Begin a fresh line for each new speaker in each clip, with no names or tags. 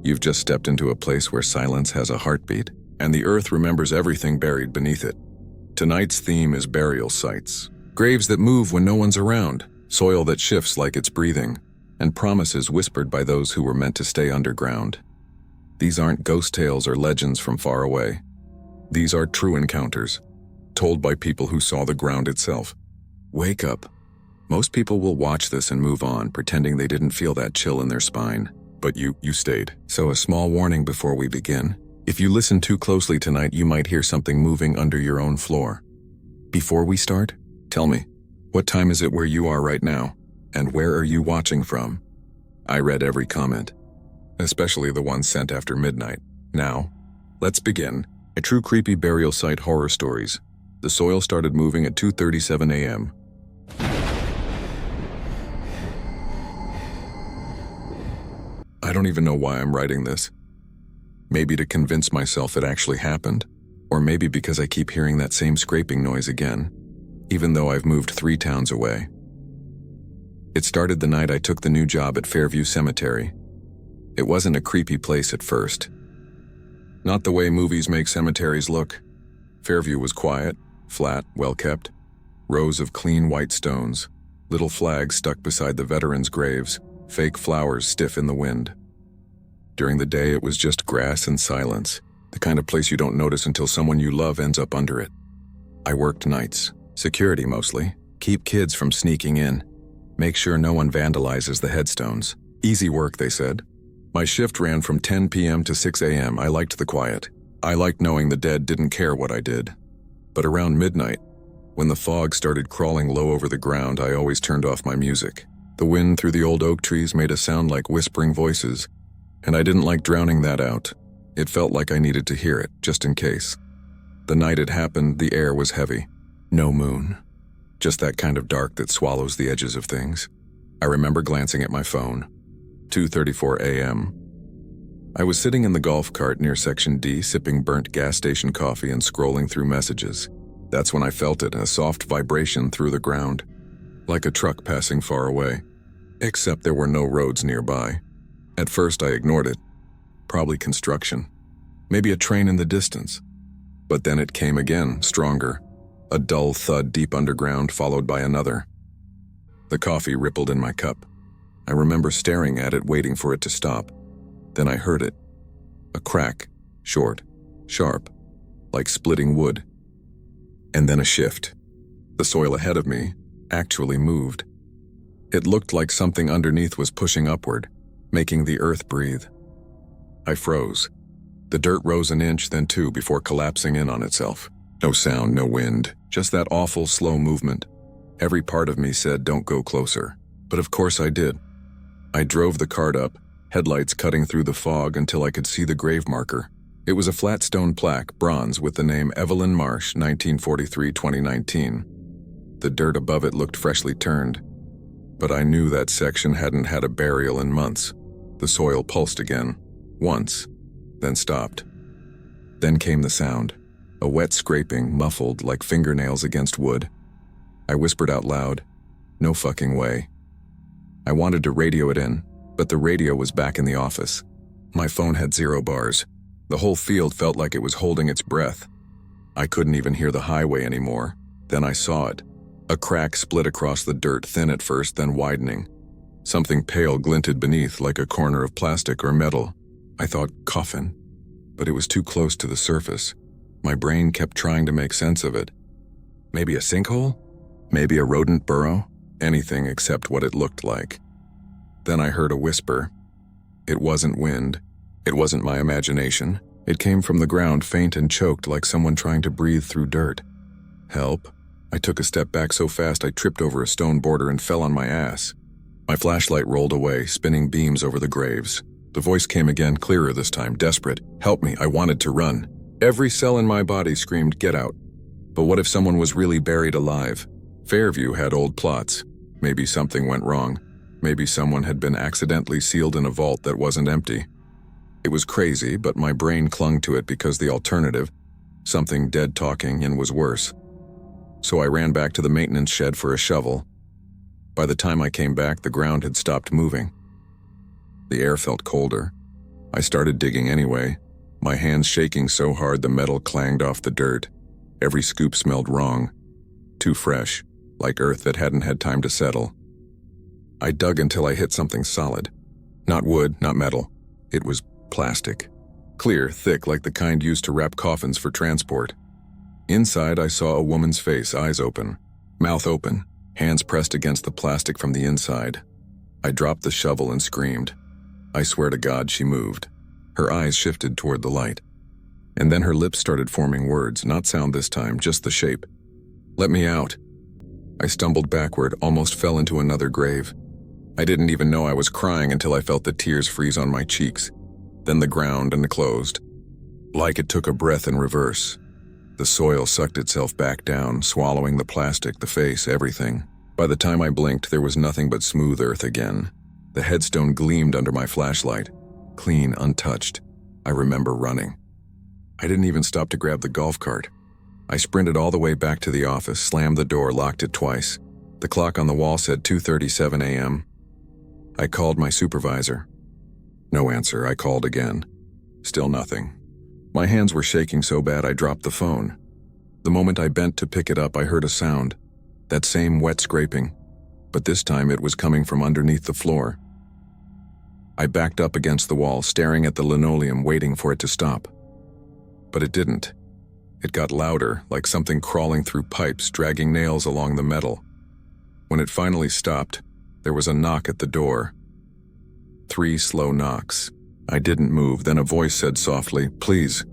You've just stepped into a place where silence has a heartbeat, and the earth remembers everything buried beneath it. Tonight's theme is burial sites. Graves that move when no one's around, soil that shifts like it's breathing, and promises whispered by those who were meant to stay underground. These aren't ghost tales or legends from far away. These are true encounters, told by people who saw the ground itself. Wake up. Most people will watch this and move on, pretending they didn't feel that chill in their spine. But you stayed. So a small warning before we begin. If you listen too closely tonight, you might hear something moving under your own floor. Before we start, tell me, what time is it where you are right now? And where are you watching from? I read every comment, especially the ones sent after midnight. Now, let's begin. A true creepy burial site horror stories. The soil started moving at 2:37 a.m. I don't even know why I'm writing this. Maybe to convince myself it actually happened, or maybe because I keep hearing that same scraping noise again, even though I've moved 3 towns away. It started the night I took the new job at Fairview Cemetery. It wasn't a creepy place at first. Not the way movies make cemeteries look. Fairview was quiet, flat, well-kept. Rows of clean white stones, little flags stuck beside the veterans' graves, fake flowers stiff in the wind. During the day, it was just grass and silence, the kind of place you don't notice until someone you love ends up under it. I worked nights, security mostly, keep kids from sneaking in, make sure no one vandalizes the headstones. Easy work, they said. My shift ran from 10 p.m. to 6 a.m. I liked the quiet. I liked knowing the dead didn't care what I did. But around midnight, when the fog started crawling low over the ground, I always turned off my music. The wind through the old oak trees made a sound like whispering voices, and I didn't like drowning that out. It felt like I needed to hear it, just in case. The night it happened, the air was heavy. No moon. Just that kind of dark that swallows the edges of things. I remember glancing at my phone. 2:34 a.m. I was sitting in the golf cart near Section D, sipping burnt gas station coffee and scrolling through messages. That's when I felt it, a soft vibration through the ground, like a truck passing far away. Except there were no roads nearby. At first I ignored it. Probably construction. Maybe a train in the distance. But then it came again, stronger. A dull thud deep underground, followed by another. The coffee rippled in my cup. I remember staring at it, waiting for it to stop. Then I heard it. A crack, short, sharp, like splitting wood. And then a shift. The soil ahead of me actually moved. It looked like something underneath was pushing upward, making the earth breathe. I froze. The dirt rose an inch, then 2 before collapsing in on itself. No sound, no wind, just that awful slow movement. Every part of me said, don't go closer. But of course I did. I drove the cart up, headlights cutting through the fog until I could see the grave marker. It was a flat stone plaque, bronze, with the name Evelyn Marsh, 1943-2019. The dirt above it looked freshly turned. But I knew that section hadn't had a burial in months. The soil pulsed again, once, then stopped. Then came the sound, a wet scraping, muffled like fingernails against wood. I whispered out loud, no fucking way. I wanted to radio it in, but the radio was back in the office. My phone had 0 bars. The whole field felt like it was holding its breath. I couldn't even hear the highway anymore. Then I saw it. A crack split across the dirt, thin at first, then widening. Something pale glinted beneath, like a corner of plastic or metal. I thought coffin, but it was too close to the surface. My brain kept trying to make sense of it. Maybe a sinkhole? Maybe a rodent burrow? Anything except what it looked like. Then I heard a whisper. It wasn't wind. It wasn't my imagination. It came from the ground, faint and choked, like someone trying to breathe through dirt. Help. I took a step back so fast I tripped over a stone border and fell on my ass. My flashlight rolled away, spinning beams over the graves. The voice came again, clearer this time, desperate. Help me, I wanted to run. Every cell in my body screamed, get out. But what if someone was really buried alive? Fairview had old plots. Maybe something went wrong. Maybe someone had been accidentally sealed in a vault that wasn't empty. It was crazy, but my brain clung to it because the alternative, something dead talking in, was worse. So I ran back to the maintenance shed for a shovel. By the time I came back, the ground had stopped moving. The air felt colder. I started digging anyway, my hands shaking so hard the metal clanged off the dirt. Every scoop smelled wrong, too fresh, like earth that hadn't had time to settle. I dug until I hit something solid. Not wood, not metal. It was plastic. Clear, thick, like the kind used to wrap coffins for transport. Inside, I saw a woman's face, eyes open, mouth open, hands pressed against the plastic from the inside. I dropped the shovel and screamed. I swear to God she moved. Her eyes shifted toward the light. And then her lips started forming words, not sound this time, just the shape. "Let me out." I stumbled backward, almost fell into another grave. I didn't even know I was crying until I felt the tears freeze on my cheeks. Then the ground unclosed. Like it took a breath in reverse. The soil sucked itself back down, swallowing the plastic, the face, everything. By the time I blinked, there was nothing but smooth earth again. The headstone gleamed under my flashlight. Clean, untouched. I remember running. I didn't even stop to grab the golf cart. I sprinted all the way back to the office, slammed the door, locked it twice. The clock on the wall said 2:37 a.m. I called my supervisor. No answer. I called again. Still nothing. My hands were shaking so bad I dropped the phone. The moment I bent to pick it up, I heard a sound. That same wet scraping. But this time it was coming from underneath the floor. I backed up against the wall, staring at the linoleum, waiting for it to stop. But it didn't. It got louder, like something crawling through pipes, dragging nails along the metal. When it finally stopped, there was a knock at the door. 3 slow knocks. I didn't move, then a voice said softly, "Please,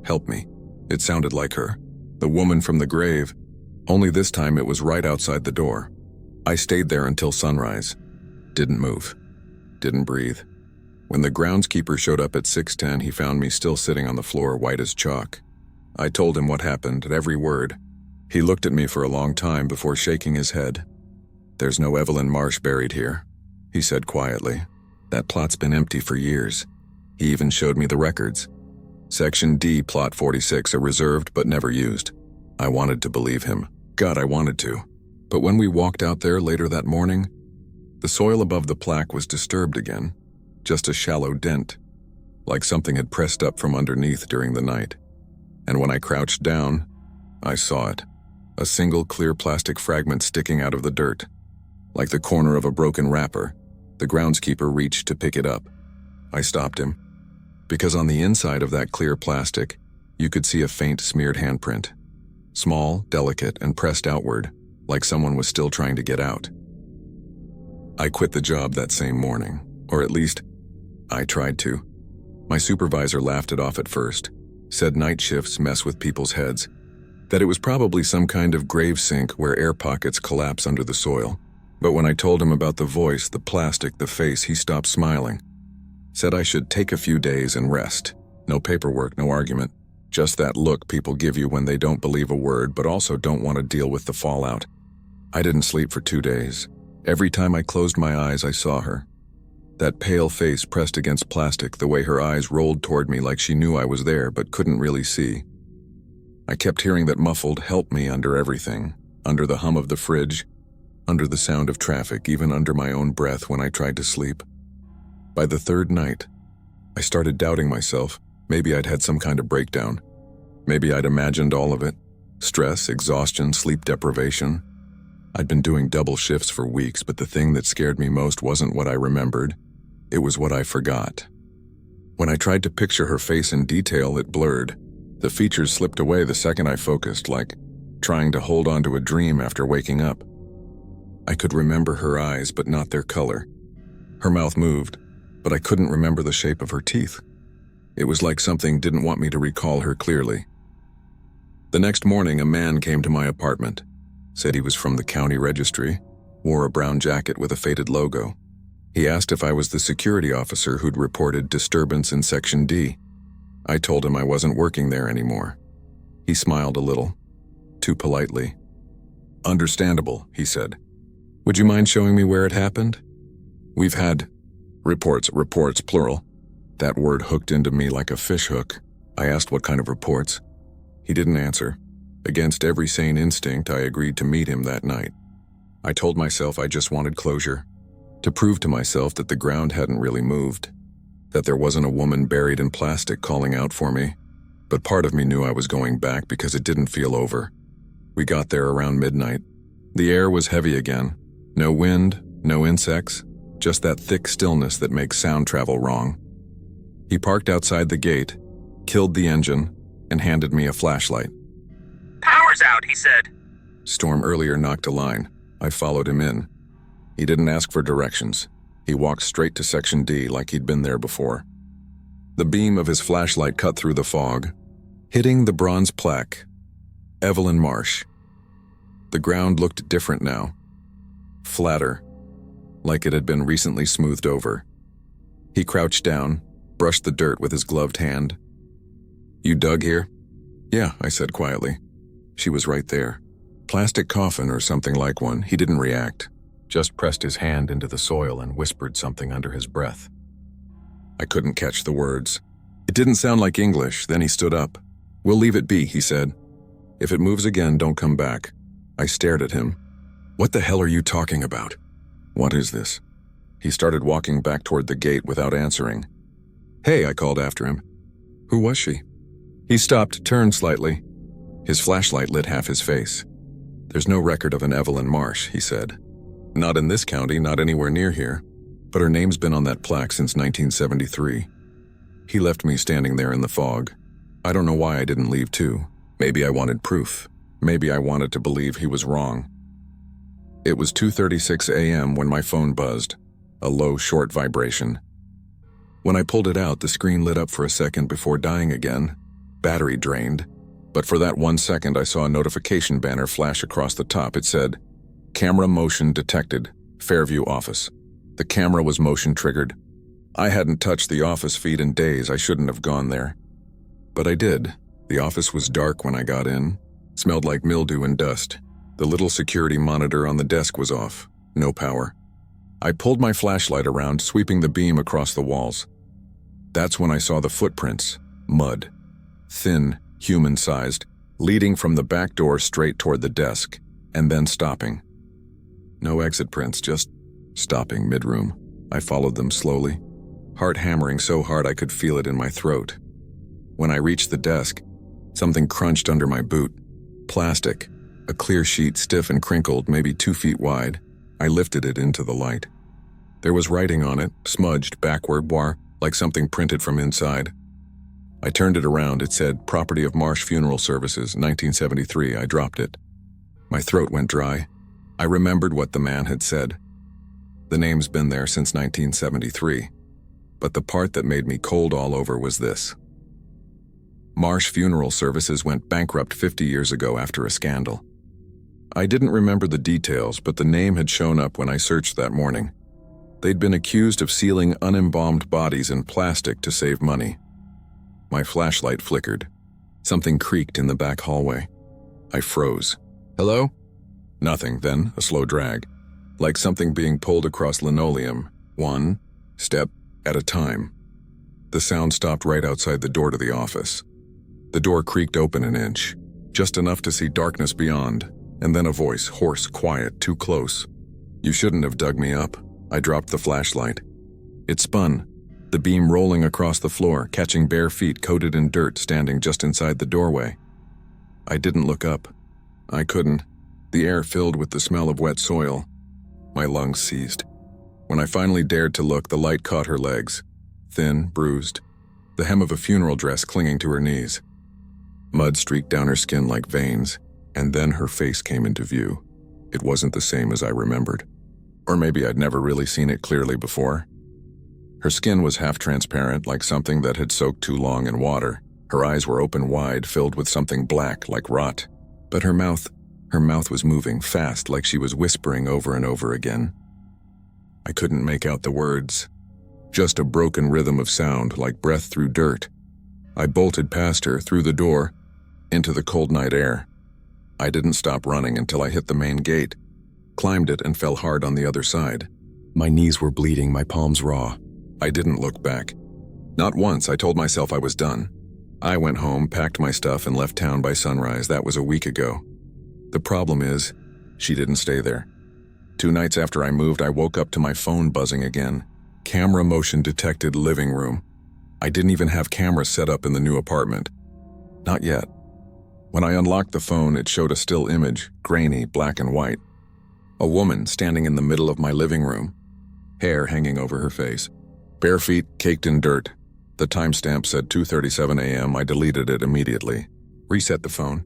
help me." It sounded like her, the woman from the grave, only this time it was right outside the door. I stayed there until sunrise. Didn't move. Didn't breathe. When the groundskeeper showed up at 6:10, he found me still sitting on the floor, white as chalk. I told him what happened, at every word. He looked at me for a long time before shaking his head. "There's no Evelyn Marsh buried here," he said quietly. "That plot's been empty for years." He even showed me the records. Section D, Plot 46, a reserved but never used. I wanted to believe him. God, I wanted to. But when we walked out there later that morning, the soil above the plaque was disturbed again. Just a shallow dent, like something had pressed up from underneath during the night. And when I crouched down, I saw it. A single clear plastic fragment sticking out of the dirt. Like the corner of a broken wrapper, the groundskeeper reached to pick it up. I stopped him. Because on the inside of that clear plastic, you could see a faint smeared handprint. Small, delicate, and pressed outward, like someone was still trying to get out. I quit the job that same morning, or at least, I tried to. My supervisor laughed it off at first, said night shifts mess with people's heads, that it was probably some kind of grave sink where air pockets collapse under the soil. But when I told him about the voice, the plastic, the face, he stopped smiling. Said I should take a few days and rest. No paperwork, no argument. Just that look people give you when they don't believe a word but also don't want to deal with the fallout. I didn't sleep for 2 days. Every time I closed my eyes, I saw her. That pale face pressed against plastic, the way her eyes rolled toward me like she knew I was there but couldn't really see. I kept hearing that muffled "help me" under everything, under the hum of the fridge, under the sound of traffic, even under my own breath when I tried to sleep. By the 3rd night, I started doubting myself. Maybe I'd had some kind of breakdown. Maybe I'd imagined all of it. Stress, exhaustion, sleep deprivation. I'd been doing double shifts for weeks, but the thing that scared me most wasn't what I remembered. It was what I forgot. When I tried to picture her face in detail, it blurred. The features slipped away the second I focused, like trying to hold on to a dream after waking up. I could remember her eyes, but not their color. Her mouth moved, but I couldn't remember the shape of her teeth. It was like something didn't want me to recall her clearly. The next morning, a man came to my apartment, said he was from the county registry, wore a brown jacket with a faded logo. He asked if I was the security officer who'd reported disturbance in Section D. I told him I wasn't working there anymore. He smiled a little, too politely. "Understandable," he said. "Would you mind showing me where it happened?" "We've had reports, plural." That word hooked into me like a fish hook. I asked what kind of reports. He didn't answer. Against every sane instinct, I agreed to meet him that night. I told myself I just wanted closure, to prove to myself that the ground hadn't really moved. that there wasn't a woman buried in plastic calling out for me, but part of me knew I was going back because it didn't feel over. We got there around midnight. The air was heavy again. No wind, no insects, just that thick stillness that makes sound travel wrong. He parked outside the gate, killed the engine, and handed me a flashlight.
"Power's out," he said.
Storm earlier knocked a line. I followed him in. He didn't ask for directions. He walked straight to Section D like he'd been there before. The beam of his flashlight cut through the fog, hitting the bronze plaque, Evelyn Marsh. The ground looked different now. Flatter, like it had been recently smoothed over. He crouched down, brushed the dirt with his gloved hand. "You dug here?" "Yeah," I said quietly. She was right there. Plastic coffin or something like one. He didn't react, just pressed his hand into the soil and whispered something under his breath. I couldn't catch the words. It didn't sound like English. Then he stood up. "We'll leave it be," he said. "If it moves again, don't come back." I stared at him. "What the hell are you talking about?" "What is this?" He started walking back toward the gate without answering. "Hey," I called after him. "Who was she?" He stopped, turned slightly. His flashlight lit half his face. "There's no record of an Evelyn Marsh," he said. "Not in this county, not anywhere near here. But her name's been on that plaque since 1973. He left me standing there in the fog. I don't know why I didn't leave too. Maybe I wanted proof. Maybe I wanted to believe he was wrong. It was 2:36 a.m. when my phone buzzed, a low, short vibration. When I pulled it out, the screen lit up for a second before dying again. Battery drained. But for that 1 second, I saw a notification banner flash across the top. It said, "Camera motion detected, Fairview office." The camera was motion triggered. I hadn't touched the office feed in days. I shouldn't have gone there. But I did. The office was dark when I got in. Smelled like mildew and dust. The little security monitor on the desk was off. No power. I pulled my flashlight around, sweeping the beam across the walls. That's when I saw the footprints. Mud. Thin, human-sized, leading from the back door straight toward the desk, and then stopping. No exit prints, just stopping mid-room. I followed them slowly, heart hammering so hard I could feel it in my throat. When I reached the desk, something crunched under my boot. Plastic, a clear sheet stiff and crinkled, maybe 2 feet wide. I lifted it into the light. There was writing on it, smudged backward, like something printed from inside. I turned it around. It said, "Property of Marsh Funeral Services, 1973. I dropped it. My throat went dry. I remembered what the man had said. The name's been there since 1973. But the part that made me cold all over was this. Marsh Funeral Services went bankrupt 50 years ago after a scandal. I didn't remember the details, but the name had shown up when I searched that morning. They'd been accused of sealing unembalmed bodies in plastic to save money. My flashlight flickered. Something creaked in the back hallway. I froze. "Hello?" Nothing, then a slow drag, like something being pulled across linoleum, one step at a time. The sound stopped right outside the door to the office. The door creaked open an inch, just enough to see darkness beyond, and then a voice, hoarse, quiet, too close. "You shouldn't have dug me up." I dropped the flashlight. It spun, the beam rolling across the floor, catching bare feet coated in dirt standing just inside the doorway. I didn't look up. I couldn't. The air filled with the smell of wet soil. My lungs seized. When I finally dared to look, the light caught her legs. Thin, bruised, the hem of a funeral dress clinging to her knees. Mud streaked down her skin like veins, and then her face came into view. It wasn't the same as I remembered. Or maybe I'd never really seen it clearly before. Her skin was half-transparent, like something that had soaked too long in water. Her eyes were open wide, filled with something black, like rot. But her mouth was moving fast, like she was whispering over and over again. I couldn't make out the words. Just a broken rhythm of sound, like breath through dirt. I bolted past her, through the door, into the cold night air. I didn't stop running until I hit the main gate, climbed it, and fell hard on the other side. My knees were bleeding, my palms raw. I didn't look back. Not once. I told myself I was done. I went home, packed my stuff, and left town by sunrise. That was a week ago. The problem is, she didn't stay there. 2 nights after I moved, I woke up to my phone buzzing again. camera motion detected living room. I didn't even have cameras set up in the new apartment. Not yet. When I unlocked the phone, it showed a still image, grainy, black and white. A woman standing in the middle of my living room, hair hanging over her face. Bare feet caked in dirt. The timestamp said 2:37 a.m. I deleted it immediately. Reset the phone.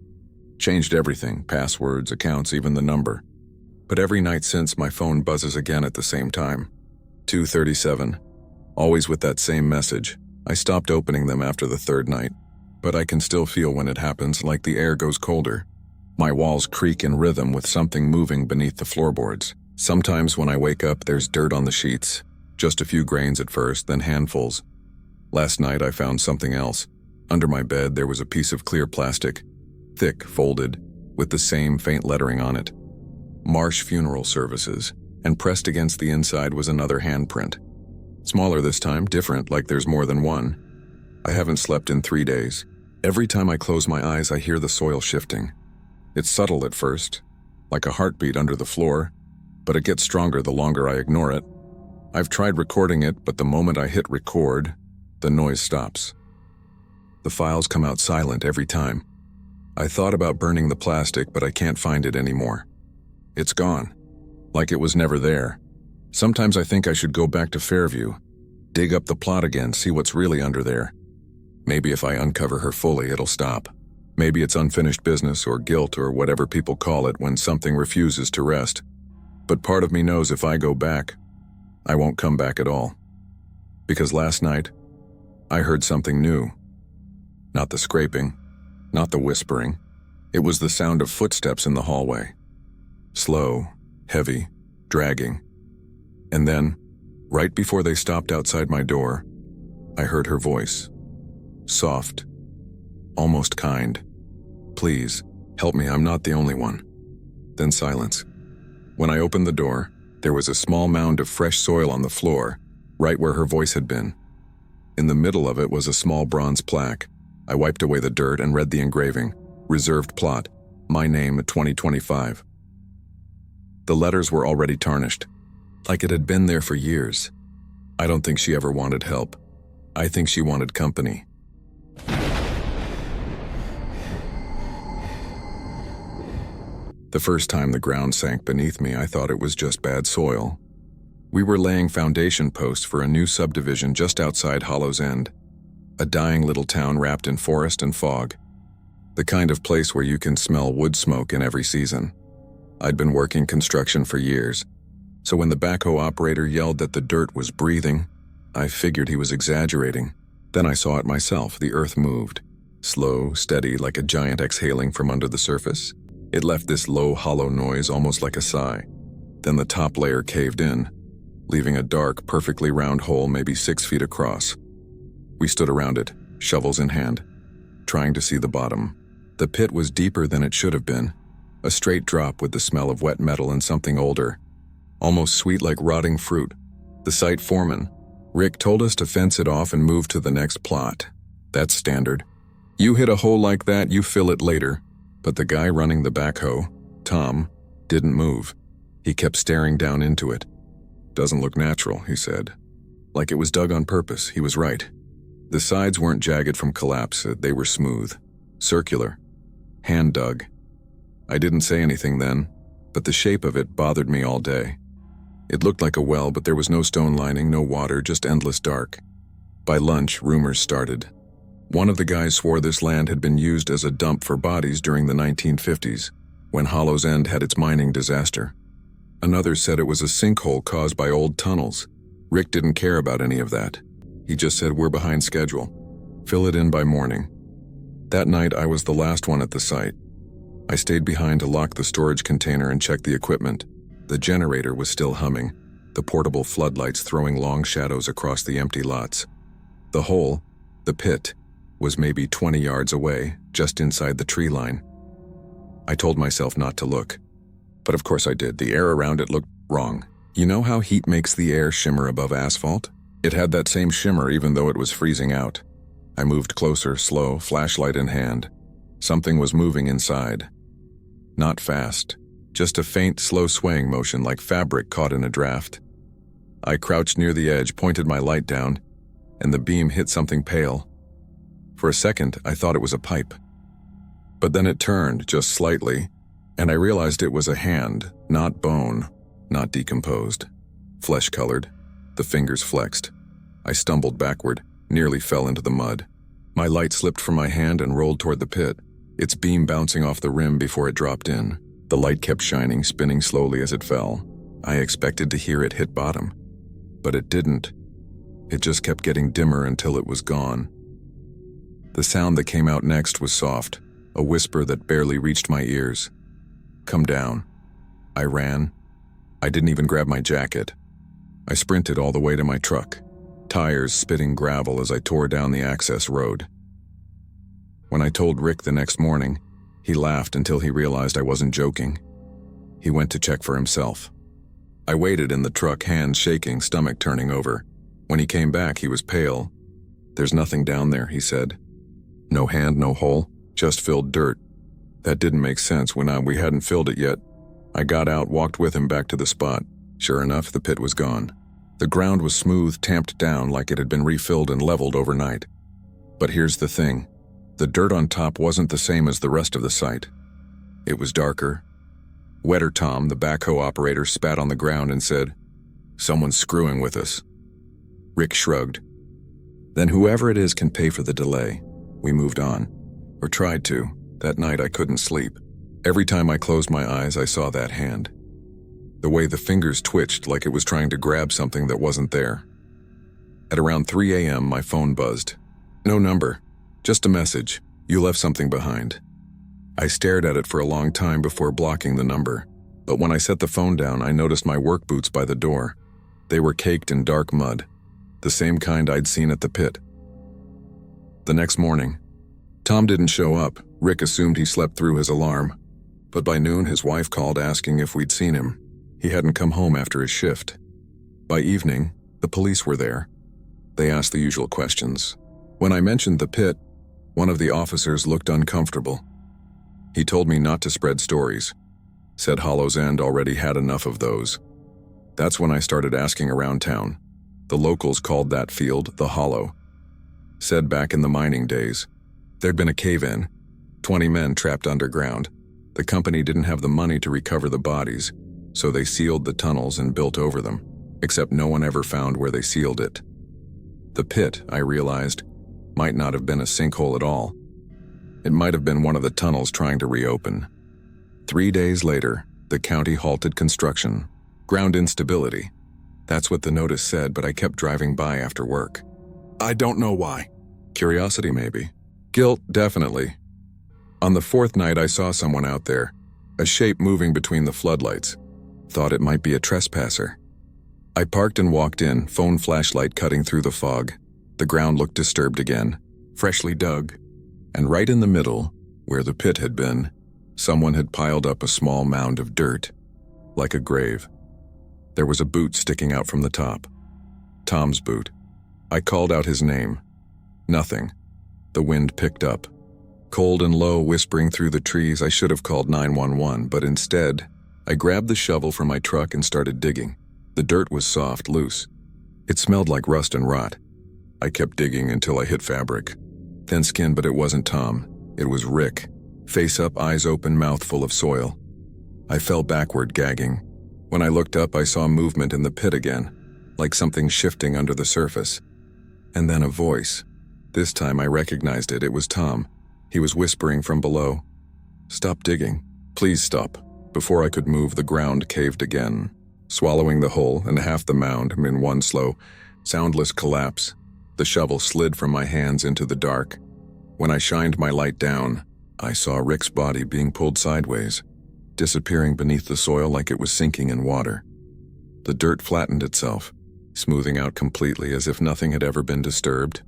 Changed everything, passwords, accounts, even the number. But every night since, my phone buzzes again at the same time. 2:37. Always with that same message. I stopped opening them after the third night. But I can still feel when it happens, like the air goes colder. My walls creak in rhythm with something moving beneath the floorboards. Sometimes when I wake up, there's dirt on the sheets. Just a few grains at first, then handfuls. Last night I found something else. Under my bed there was a piece of clear plastic, thick, folded, with the same faint lettering on it. Marsh Funeral Services, and pressed against the inside was another handprint. Smaller this time, different, like there's more than one. I haven't slept in 3 days. Every time I close my eyes, I hear the soil shifting. It's subtle at first, like a heartbeat under the floor, but it gets stronger the longer I ignore it. I've tried recording it, but the moment I hit record, the noise stops. The files come out silent every time. I thought about burning the plastic, but I can't find it anymore. It's gone, like it was never there. Sometimes I think I should go back to Fairview, dig up the plot again, see what's really under there. Maybe if I uncover her fully, it'll stop. Maybe it's unfinished business or guilt or whatever people call it when something refuses to rest. But part of me knows if I go back, I won't come back at all. Because last night, I heard something new. Not the scraping, not the whispering. It was the sound of footsteps in the hallway. Slow, heavy, dragging. And then, right before they stopped outside my door, I heard her voice. Soft, almost kind. Please, help me, I'm not the only one. Then silence. When I opened the door, there was a small mound of fresh soil on the floor, right where her voice had been. In the middle of it was a small bronze plaque. I wiped away the dirt and read the engraving. Reserved plot. My name, 2025. The letters were already tarnished, like it had been there for years. I don't think she ever wanted help. I think she wanted company. The first time the ground sank beneath me, I thought it was just bad soil. We were laying foundation posts for a new subdivision just outside Hollow's End, a dying little town wrapped in forest and fog, the kind of place where you can smell wood smoke in every season. I'd been working construction for years, so when the backhoe operator yelled that the dirt was breathing, I figured he was exaggerating. Then I saw it myself. The earth moved, slow, steady, like a giant exhaling from under the surface. It left this low, hollow noise, almost like a sigh. Then the top layer caved in, leaving a dark, perfectly round hole maybe 6 feet across. We stood around it, shovels in hand, trying to see the bottom. The pit was deeper than it should have been, a straight drop with the smell of wet metal and something older, almost sweet like rotting fruit. The site foreman, Rick, told us to fence it off and move to the next plot. That's standard. You hit a hole like that, you fill it later. But the guy running the backhoe, Tom, didn't move. He kept staring down into it. Doesn't look natural, he said. Like it was dug on purpose. He was right. The sides weren't jagged from collapse, they were smooth, circular, hand dug. I didn't say anything then, but the shape of it bothered me all day. It looked like a well, but there was no stone lining, no water, just endless dark. By lunch, rumors started. One of the guys swore this land had been used as a dump for bodies during the 1950s, when Hollow's End had its mining disaster. Another said it was a sinkhole caused by old tunnels. Rick didn't care about any of that. He just said, we're behind schedule. Fill it in by morning. That night, I was the last one at the site. I stayed behind to lock the storage container and check the equipment. The generator was still humming, the portable floodlights throwing long shadows across the empty lots. The hole, the pit, was maybe 20 yards away, just inside the tree line. I told myself not to look. But of course I did. The air around it looked wrong. You know how heat makes the air shimmer above asphalt? It had that same shimmer even though it was freezing out. I moved closer, slow, flashlight in hand. Something was moving inside. Not fast, just a faint, slow swaying motion like fabric caught in a draft. I crouched near the edge, pointed my light down, and the beam hit something pale. For a second, I thought it was a pipe. But then it turned, just slightly, and I realized it was a hand, not bone, not decomposed. Flesh-colored, the fingers flexed. I stumbled backward, nearly fell into the mud. My light slipped from my hand and rolled toward the pit, its beam bouncing off the rim before it dropped in. The light kept shining, spinning slowly as it fell. I expected to hear it hit bottom, but it didn't. It just kept getting dimmer until it was gone. The sound that came out next was soft, a whisper that barely reached my ears. "Come down." I ran. I didn't even grab my jacket. I sprinted all the way to my truck, tires spitting gravel as I tore down the access road. When I told Rick the next morning, he laughed until he realized I wasn't joking. He went to check for himself. I waited in the truck, hands shaking, stomach turning over. When he came back, he was pale. "There's nothing down there," he said. "No hand, no hole, just filled dirt." That didn't make sense when we hadn't filled it yet. I got out, walked with him back to the spot. Sure enough, the pit was gone. The ground was smooth, tamped down like it had been refilled and leveled overnight. But here's the thing. The dirt on top wasn't the same as the rest of the site. It was darker. Wetter Tom, the backhoe operator, spat on the ground and said, "Someone's screwing with us." Rick shrugged. "Then whoever it is can pay for the delay." We moved on. Or tried to. That night I couldn't sleep. Every time I closed my eyes, I saw that hand. The way the fingers twitched like it was trying to grab something that wasn't there. At around 3 a.m., my phone buzzed. No number. Just a message. "You left something behind." I stared at it for a long time before blocking the number. But when I set the phone down, I noticed my work boots by the door. They were caked in dark mud. The same kind I'd seen at the pit. The next morning, Tom didn't show up. Rick assumed he slept through his alarm. But by noon, his wife called asking if we'd seen him. He hadn't come home after his shift. By evening, the police were there. They asked the usual questions. When I mentioned the pit, one of the officers looked uncomfortable. He told me not to spread stories. Said Hollow's End already had enough of those. That's when I started asking around town. The locals called that field the Hollow. Said back in the mining days, there'd been a cave-in, 20 men trapped underground. The company didn't have the money to recover the bodies, so they sealed the tunnels and built over them, except no one ever found where they sealed it. The pit, I realized, might not have been a sinkhole at all. It might have been one of the tunnels trying to reopen. 3 days later, the county halted construction. Ground instability. That's what the notice said, but I kept driving by after work. I don't know why. Curiosity, maybe. Guilt, definitely. On the 4th night, I saw someone out there, a shape moving between the floodlights. Thought it might be a trespasser. I parked and walked in, phone flashlight cutting through the fog. The ground looked disturbed again, freshly dug. And right in the middle, where the pit had been, someone had piled up a small mound of dirt, like a grave. There was a boot sticking out from the top. Tom's boot. I called out his name. Nothing. The wind picked up. Cold and low, whispering through the trees. I should have called 911, but instead, I grabbed the shovel from my truck and started digging. The dirt was soft, loose. It smelled like rust and rot. I kept digging until I hit fabric. Thin skin, but it wasn't Tom. It was Rick. Face up, eyes open, mouth full of soil. I fell backward, gagging. When I looked up, I saw movement in the pit again, like something shifting under the surface. And then a voice. This time I recognized it. It was Tom. He was whispering from below. "Stop digging. Please stop." Before I could move, the ground caved again, swallowing the hole and half the mound in one slow, soundless collapse. The shovel slid from my hands into the dark. When I shined my light down, I saw Rick's body being pulled sideways, disappearing beneath the soil like it was sinking in water. The dirt flattened itself, smoothing out completely as if nothing had ever been disturbed.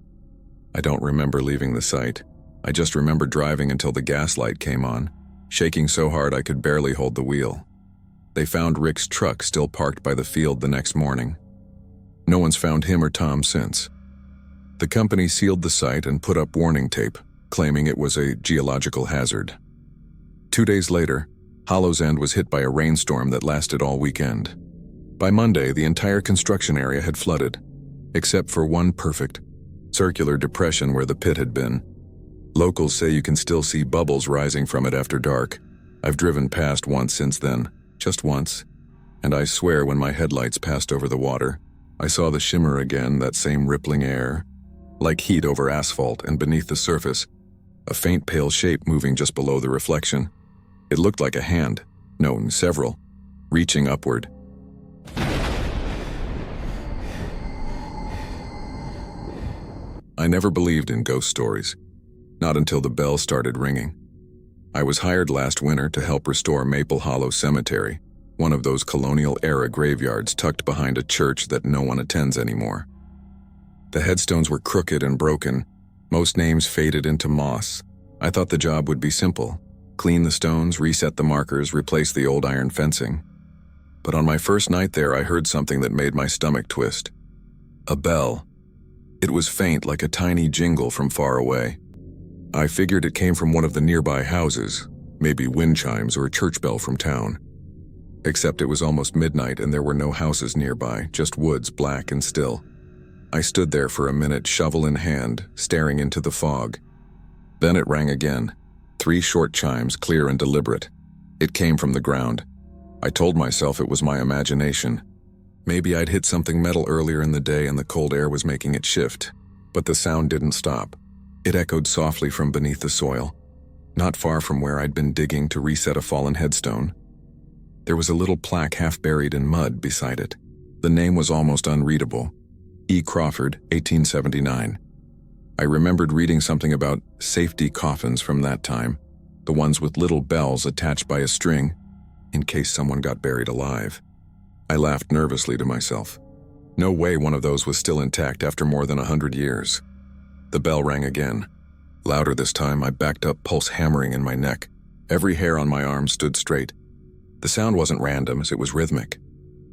I don't remember leaving the site. I just remember driving until the gas light came on, shaking so hard I could barely hold the wheel. They found Rick's truck still parked by the field the next morning. No one's found him or Tom since. The company sealed the site and put up warning tape, claiming it was a geological hazard. 2 days later, Hollow's End was hit by a rainstorm that lasted all weekend. By Monday, the entire construction area had flooded, except for one perfect, circular depression where the pit had been. Locals say you can still see bubbles rising from it after dark. I've driven past once since then, just once, and I swear when my headlights passed over the water, I saw the shimmer again, that same rippling air, like heat over asphalt, and beneath the surface, a faint pale shape moving just below the reflection. It looked like a hand, no, several, reaching upward. I never believed in ghost stories, not until the bell started ringing. I was hired last winter to help restore Maple Hollow Cemetery, one of those colonial-era graveyards tucked behind a church that no one attends anymore. The headstones were crooked and broken, most names faded into moss. I thought the job would be simple: clean the stones, reset the markers, replace the old iron fencing. But on my first night there, I heard something that made my stomach twist. A bell. It was faint, like a tiny jingle from far away. I figured it came from one of the nearby houses, maybe wind chimes or a church bell from town. Except it was almost midnight and there were no houses nearby, just woods, black and still. I stood there for a minute, shovel in hand, staring into the fog. Then it rang again. 3 short chimes, clear and deliberate. It came from the ground. I told myself it was my imagination. Maybe I'd hit something metal earlier in the day and the cold air was making it shift. But the sound didn't stop. It echoed softly from beneath the soil, not far from where I'd been digging to reset a fallen headstone. There was a little plaque half buried in mud beside it. The name was almost unreadable. E. Crawford, 1879. I remembered reading something about safety coffins from that time, the ones with little bells attached by a string, in case someone got buried alive. I laughed nervously to myself. No way one of those was still intact after more than 100 years. The bell rang again. Louder this time, I backed up, pulse hammering in my neck. Every hair on my arm stood straight. The sound wasn't random, it was rhythmic.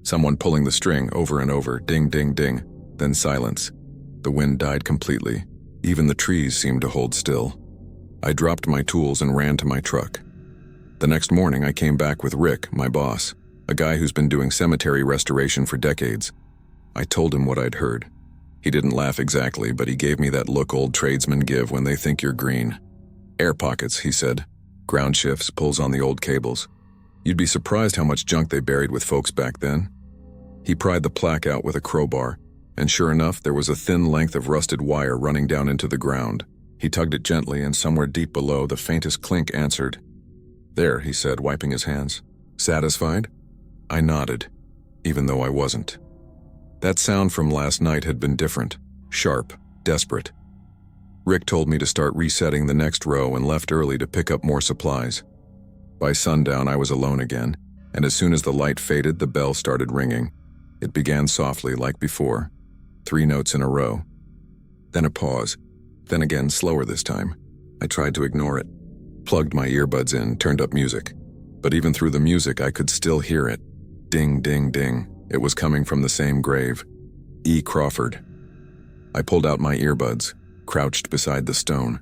Someone pulling the string over and over, ding, ding, ding, then silence. The wind died completely. Even the trees seemed to hold still. I dropped my tools and ran to my truck. The next morning, I came back with Rick, my boss, a guy who's been doing cemetery restoration for decades. I told him what I'd heard. He didn't laugh exactly, but he gave me that look old tradesmen give when they think you're green. Air pockets, he said. Ground shifts, pulls on the old cables. You'd be surprised how much junk they buried with folks back then. He pried the plaque out with a crowbar, and sure enough, there was a thin length of rusted wire running down into the ground. He tugged it gently, and somewhere deep below, the faintest clink answered. There, he said, wiping his hands. Satisfied? I nodded, even though I wasn't. That sound from last night had been different, sharp, desperate. Rick told me to start resetting the next row and left early to pick up more supplies. By sundown, I was alone again, and as soon as the light faded, the bell started ringing. It began softly, like before, 3 notes in a row. Then a pause, then again slower this time. I tried to ignore it, plugged my earbuds in, turned up music. But even through the music, I could still hear it. Ding, ding, ding. It was coming from the same grave. E. Crawford. I pulled out my earbuds, crouched beside the stone.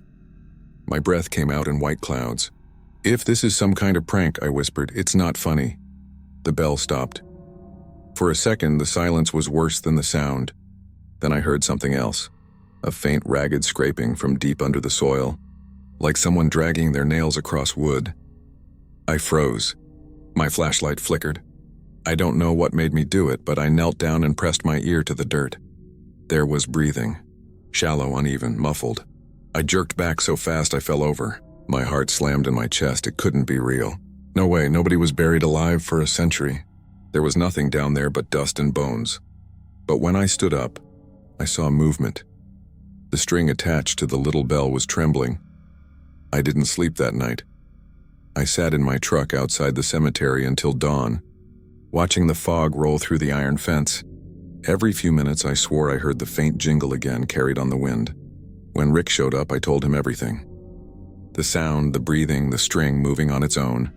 My breath came out in white clouds. If this is some kind of prank, I whispered, it's not funny. The bell stopped. For a second, the silence was worse than the sound. Then I heard something else. A faint, ragged scraping from deep under the soil, like someone dragging their nails across wood. I froze. My flashlight flickered. I don't know what made me do it, but I knelt down and pressed my ear to the dirt. There was breathing. Shallow, uneven, muffled. I jerked back so fast I fell over. My heart slammed in my chest. It couldn't be real. No way, nobody was buried alive for a century. There was nothing down there but dust and bones. But when I stood up, I saw movement. The string attached to the little bell was trembling. I didn't sleep that night. I sat in my truck outside the cemetery until dawn, watching the fog roll through the iron fence. Every few minutes I swore I heard the faint jingle again carried on the wind. When Rick showed up, I told him everything. The sound, the breathing, the string moving on its own.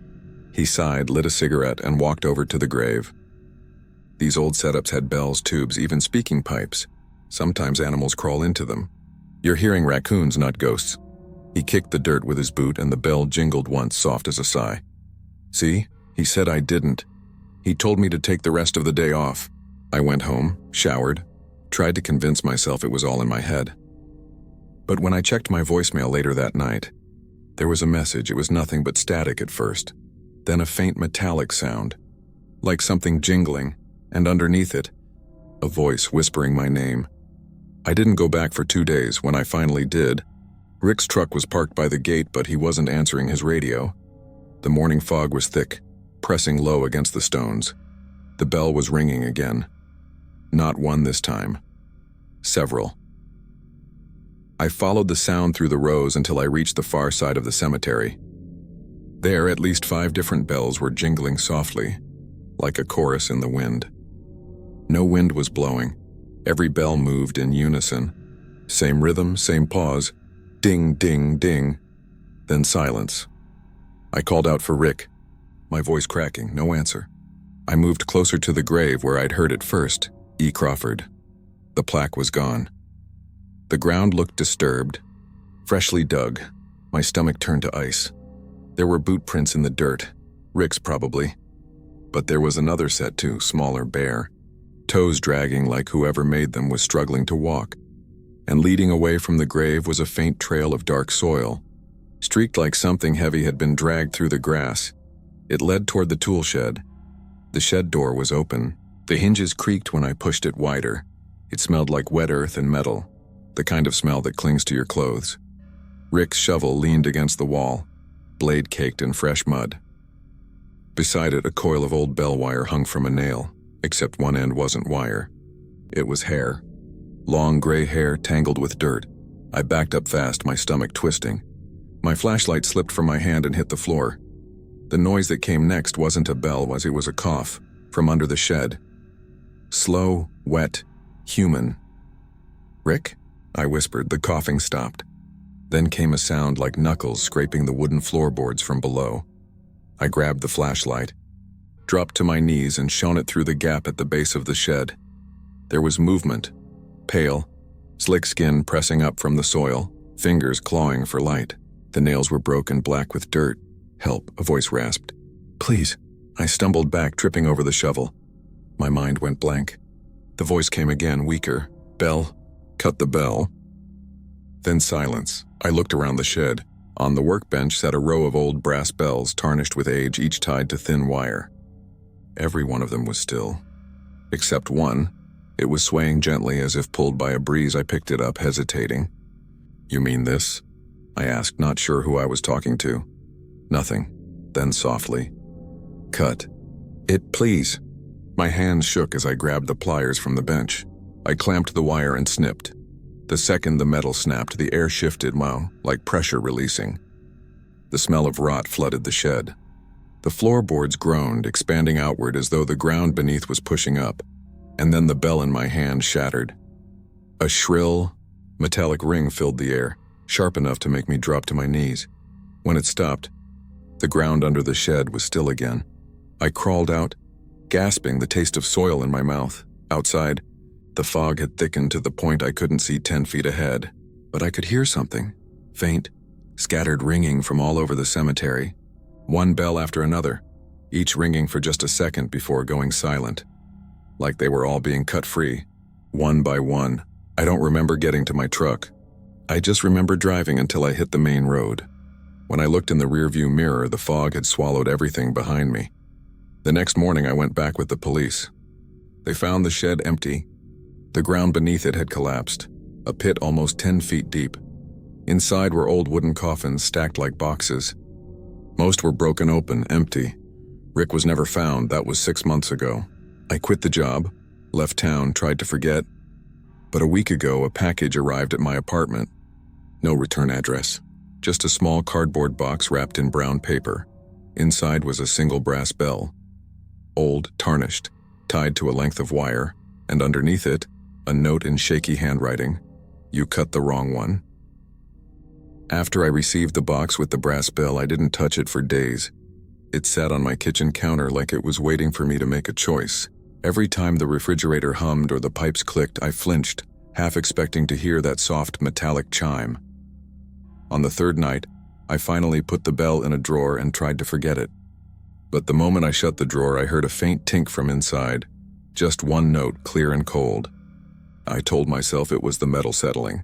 He sighed, lit a cigarette, and walked over to the grave. These old setups had bells, tubes, even speaking pipes. Sometimes animals crawl into them. You're hearing raccoons, not ghosts. He kicked the dirt with his boot and the bell jingled once, soft as a sigh. See? He said I didn't. He told me to take the rest of the day off. I went home, showered, tried to convince myself it was all in my head. But when I checked my voicemail later that night, there was a message. It was nothing but static at first, then a faint metallic sound, like something jingling, and underneath it, a voice whispering my name. I didn't go back for 2 days. When I finally did, Rick's truck was parked by the gate, but he wasn't answering his radio. The morning fog was thick, pressing low against the stones. The bell was ringing again. Not one this time. Several. I followed the sound through the rows until I reached the far side of the cemetery. There, at least 5 different bells were jingling softly, like a chorus in the wind. No wind was blowing. Every bell moved in unison. Same rhythm, same pause. Ding, ding, ding. Then silence. I called out for Rick, my voice cracking, no answer. I moved closer to the grave where I'd heard it first, E. Crawford. The plaque was gone. The ground looked disturbed, freshly dug. My stomach turned to ice. There were boot prints in the dirt, Rick's probably. But there was another set too, smaller, bare. Toes dragging like whoever made them was struggling to walk. And leading away from the grave was a faint trail of dark soil, streaked like something heavy had been dragged through the grass. It led toward the tool shed. The shed door was open. The hinges creaked when I pushed it wider. It smelled like wet earth and metal, the kind of smell that clings to your clothes. Rick's shovel leaned against the wall, blade caked in fresh mud. Beside it, a coil of old bell wire hung from a nail, except one end wasn't wire. It was hair. Long gray hair tangled with dirt. I backed up fast, my stomach twisting. My flashlight slipped from my hand and hit the floor. The noise that came next wasn't a bell, it was a cough from under the shed. Slow, wet, human. "Rick?" I whispered. The coughing stopped. Then came a sound like knuckles scraping the wooden floorboards from below. I grabbed the flashlight, dropped to my knees and shone it through the gap at the base of the shed. There was movement. Pale, slick skin pressing up from the soil, fingers clawing for light. The nails were broken black with dirt. "Help," a voice rasped. "Please." I stumbled back, tripping over the shovel. My mind went blank. The voice came again, weaker. "Bell. Cut the bell." Then silence. I looked around the shed. On the workbench sat a row of old brass bells, tarnished with age, each tied to thin wire. Every one of them was still. Except one. It was swaying gently as if pulled by a breeze. I picked it up, hesitating. "You mean this?" I asked, not sure who I was talking to. "Nothing." Then softly, "Cut it, please." My hands shook as I grabbed the pliers from the bench. I clamped the wire and snipped. The second the metal snapped, the air shifted, like pressure releasing. The smell of rot flooded the shed. The floorboards groaned, expanding outward as though the ground beneath was pushing up. And then the bell in my hand shattered. A shrill, metallic ring filled the air, sharp enough to make me drop to my knees. When it stopped, the ground under the shed was still again. I crawled out, gasping, the taste of soil in my mouth. Outside, the fog had thickened to the point I couldn't see 10 feet ahead, but I could hear something, faint, scattered ringing from all over the cemetery. One bell after another, each ringing for just a second before going silent. Like they were all being cut free, one by one. I don't remember getting to my truck. I just remember driving until I hit the main road. When I looked in the rearview mirror, the fog had swallowed everything behind me. The next morning, I went back with the police. They found the shed empty. The ground beneath it had collapsed, a pit almost 10 feet deep. Inside were old wooden coffins stacked like boxes. Most were broken open, empty. Rick was never found. That was 6 months ago. I quit the job, left town, tried to forget. But a week ago, a package arrived at my apartment. No return address. Just a small cardboard box wrapped in brown paper. Inside was a single brass bell. Old, tarnished, tied to a length of wire, and underneath it, a note in shaky handwriting. "You cut the wrong one." After I received the box with the brass bell, I didn't touch it for days. It sat on my kitchen counter like it was waiting for me to make a choice. Every time the refrigerator hummed or the pipes clicked, I flinched, half expecting to hear that soft metallic chime. On the third night, I finally put the bell in a drawer and tried to forget it. But the moment I shut the drawer, I heard a faint tink from inside. Just one note, clear and cold. I told myself it was the metal settling.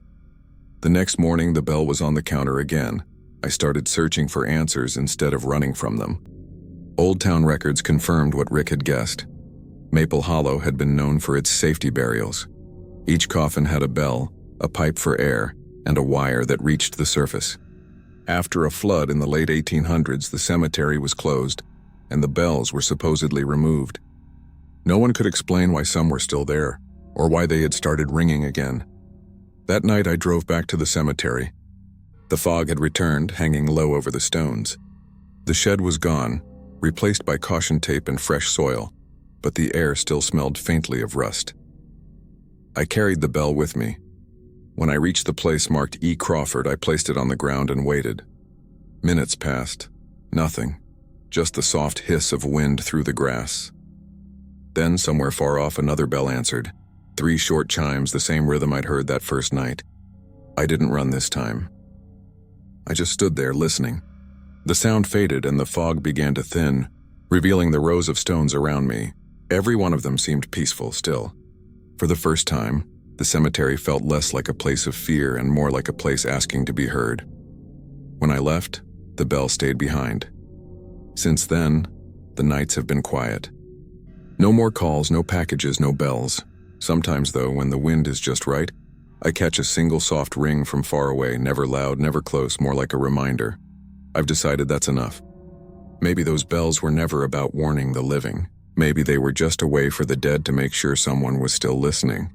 The next morning, the bell was on the counter again. I started searching for answers instead of running from them. Old Town records confirmed what Rick had guessed. Maple Hollow had been known for its safety burials. Each coffin had a bell, a pipe for air, and a wire that reached the surface. After a flood in the late 1800s, the cemetery was closed, and the bells were supposedly removed. No one could explain why some were still there, or why they had started ringing again. That night I drove back to the cemetery. The fog had returned, hanging low over the stones. The shed was gone, replaced by caution tape and fresh soil, but the air still smelled faintly of rust. I carried the bell with me. When I reached the place marked E. Crawford, I placed it on the ground and waited. Minutes passed. Nothing. Just the soft hiss of wind through the grass. Then, somewhere far off, another bell answered. 3 short chimes, the same rhythm I'd heard that first night. I didn't run this time. I just stood there listening. The sound faded and the fog began to thin, revealing the rows of stones around me. Every one of them seemed peaceful still. For the first time, the cemetery felt less like a place of fear and more like a place asking to be heard. When I left, the bell stayed behind. Since then, the nights have been quiet. No more calls, no packages, no bells. Sometimes, though, when the wind is just right, I catch a single soft ring from far away, never loud, never close, more like a reminder. I've decided that's enough. Maybe those bells were never about warning the living. Maybe they were just a way for the dead to make sure someone was still listening.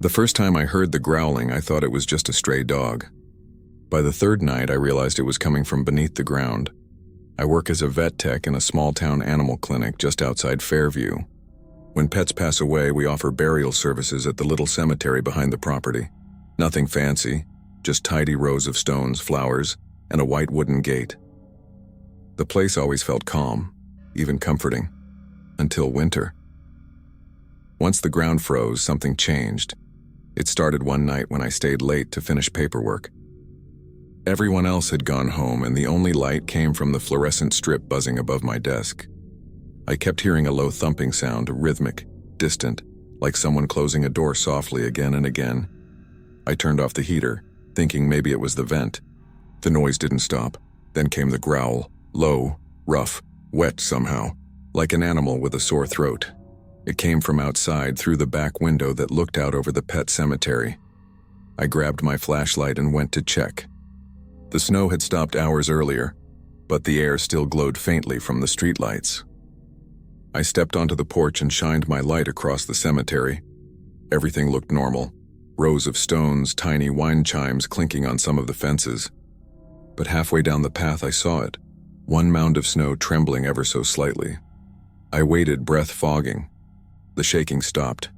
The first time I heard the growling, I thought it was just a stray dog. By the third night, I realized it was coming from beneath the ground. I work as a vet tech in a small-town animal clinic just outside Fairview. When pets pass away, we offer burial services at the little cemetery behind the property. Nothing fancy, just tidy rows of stones, flowers, and a white wooden gate. The place always felt calm, even comforting, until winter. Once the ground froze, something changed. It started one night when I stayed late to finish paperwork. Everyone else had gone home, and the only light came from the fluorescent strip buzzing above my desk. I kept hearing a low thumping sound, rhythmic, distant, like someone closing a door softly again and again. I turned off the heater, thinking maybe it was the vent. The noise didn't stop. Then came the growl, low, rough, wet somehow, like an animal with a sore throat. It came from outside through the back window that looked out over the pet cemetery. I grabbed my flashlight and went to check. The snow had stopped hours earlier, but the air still glowed faintly from the streetlights. I stepped onto the porch and shined my light across the cemetery. Everything looked normal. Rows of stones, tiny wine chimes clinking on some of the fences. But halfway down the path I saw it, one mound of snow trembling ever so slightly. I waited, breath fogging. The shaking stopped.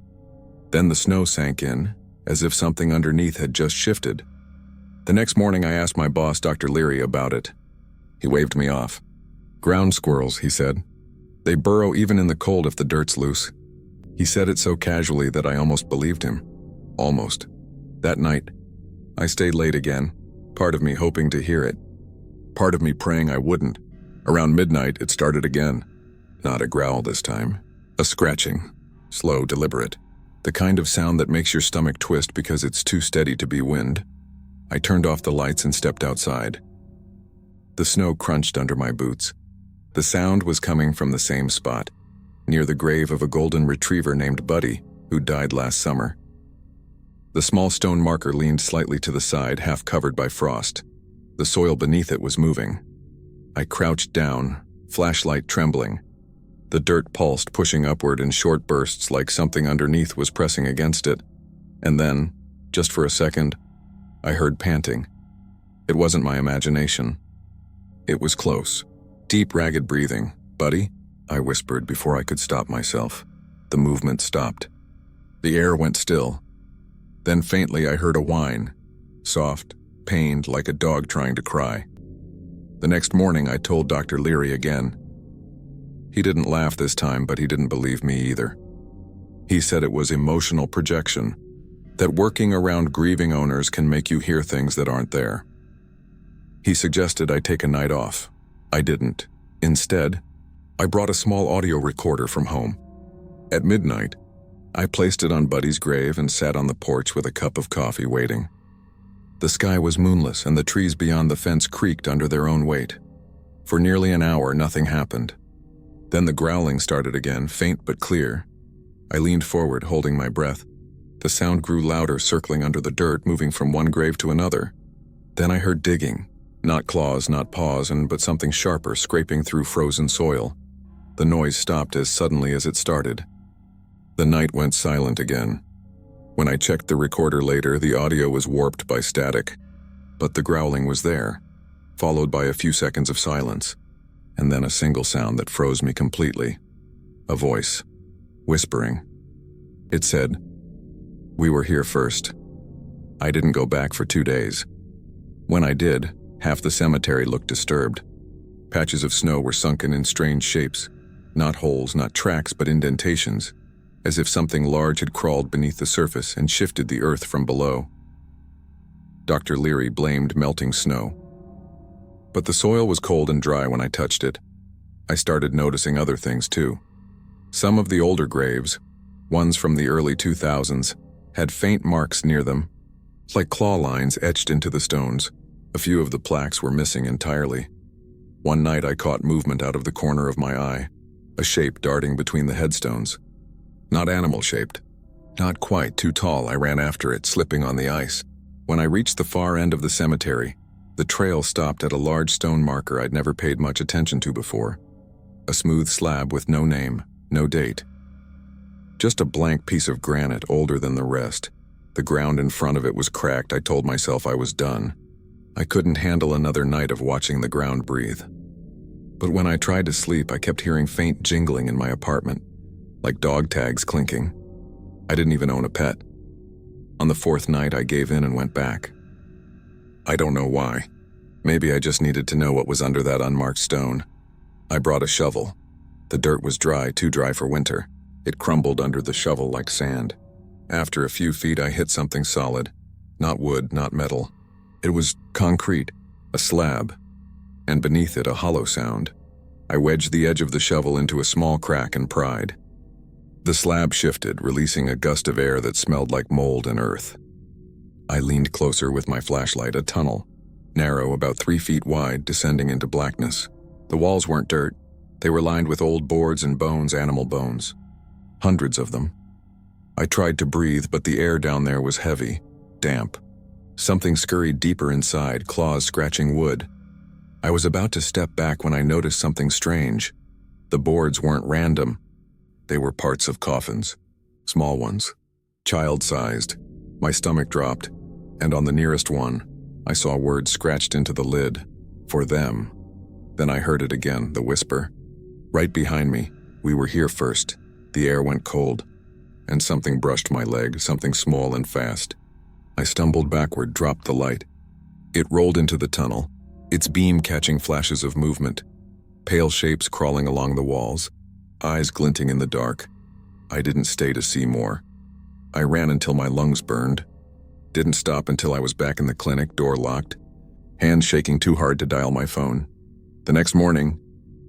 Then the snow sank in, as if something underneath had just shifted. The next morning I asked my boss, Dr. Leary, about it. He waved me off. "Ground squirrels," he said. "They burrow even in the cold if the dirt's loose." He said it so casually that I almost believed him. Almost. That night, I stayed late again, part of me hoping to hear it, part of me praying I wouldn't. Around midnight, it started again. Not a growl this time. A scratching. Slow, deliberate. The kind of sound that makes your stomach twist because it's too steady to be wind. I turned off the lights and stepped outside. The snow crunched under my boots. The sound was coming from the same spot, near the grave of a golden retriever named Buddy, who died last summer. The small stone marker leaned slightly to the side, half covered by frost. The soil beneath it was moving. I crouched down, flashlight trembling. The dirt pulsed, pushing upward in short bursts like something underneath was pressing against it. And then, just for a second, I heard panting. It wasn't my imagination. It was close. Deep, ragged breathing. "Buddy?" I whispered before I could stop myself. The movement stopped. The air went still. Then faintly I heard a whine. Soft, pained, like a dog trying to cry. The next morning I told Dr. Leary again. He didn't laugh this time, but he didn't believe me either. He said it was emotional projection, that working around grieving owners can make you hear things that aren't there. He suggested I take a night off. I didn't. Instead, I brought a small audio recorder from home. At midnight, I placed it on Buddy's grave and sat on the porch with a cup of coffee waiting. The sky was moonless and the trees beyond the fence creaked under their own weight. For nearly an hour, nothing happened. Then the growling started again, faint but clear. I leaned forward, holding my breath. The sound grew louder, circling under the dirt, moving from one grave to another. Then I heard digging. Not claws, not paws, but something sharper scraping through frozen soil. The noise stopped as suddenly as it started. The night went silent again. When I checked the recorder later, the audio was warped by static. But the growling was there, followed by a few seconds of silence, and then a single sound that froze me completely. A voice, whispering. It said, "We were here first." I didn't go back for 2 days. When I did, half the cemetery looked disturbed. Patches of snow were sunken in strange shapes, not holes, not tracks, but indentations, as if something large had crawled beneath the surface and shifted the earth from below. Dr. Leary blamed melting snow. But the soil was cold and dry when I touched it. I started noticing other things too. Some of the older graves, ones from the early 2000s, had faint marks near them, like claw lines etched into the stones. A few of the plaques were missing entirely. One night I caught movement out of the corner of my eye, a shape darting between the headstones. Not animal-shaped. Not quite too tall, I ran after it, slipping on the ice. When I reached the far end of the cemetery, the trail stopped at a large stone marker I'd never paid much attention to before. A smooth slab with no name, no date. Just a blank piece of granite older than the rest. The ground in front of it was cracked. I told myself I was done. I couldn't handle another night of watching the ground breathe. But when I tried to sleep, I kept hearing faint jingling in my apartment, like dog tags clinking. I didn't even own a pet. On the 4th night, I gave in and went back. I don't know why. Maybe I just needed to know what was under that unmarked stone. I brought a shovel. The dirt was dry, too dry for winter. It crumbled under the shovel like sand. After a few feet, I hit something solid. Not wood, not metal. It was concrete, a slab, and beneath it a hollow sound. I wedged the edge of the shovel into a small crack and pried. The slab shifted, releasing a gust of air that smelled like mold and earth. I leaned closer with my flashlight, a tunnel, narrow, about 3 feet wide, descending into blackness. The walls weren't dirt. They were lined with old boards and bones, animal bones. Hundreds of them. I tried to breathe, but the air down there was heavy, damp. Something scurried deeper inside, claws scratching wood. I was about to step back when I noticed something strange. The boards weren't random. They were parts of coffins. Small ones. Child-sized. My stomach dropped, and on the nearest one, I saw words scratched into the lid. For them. Then I heard it again, the whisper. Right behind me. We were here first. The air went cold, and something brushed my leg, something small and fast. I stumbled backward, dropped the light. It rolled into the tunnel, its beam catching flashes of movement, pale shapes crawling along the walls, eyes glinting in the dark. I didn't stay to see more. I ran until my lungs burned. Didn't stop until I was back in the clinic, door locked, hands shaking too hard to dial my phone. The next morning,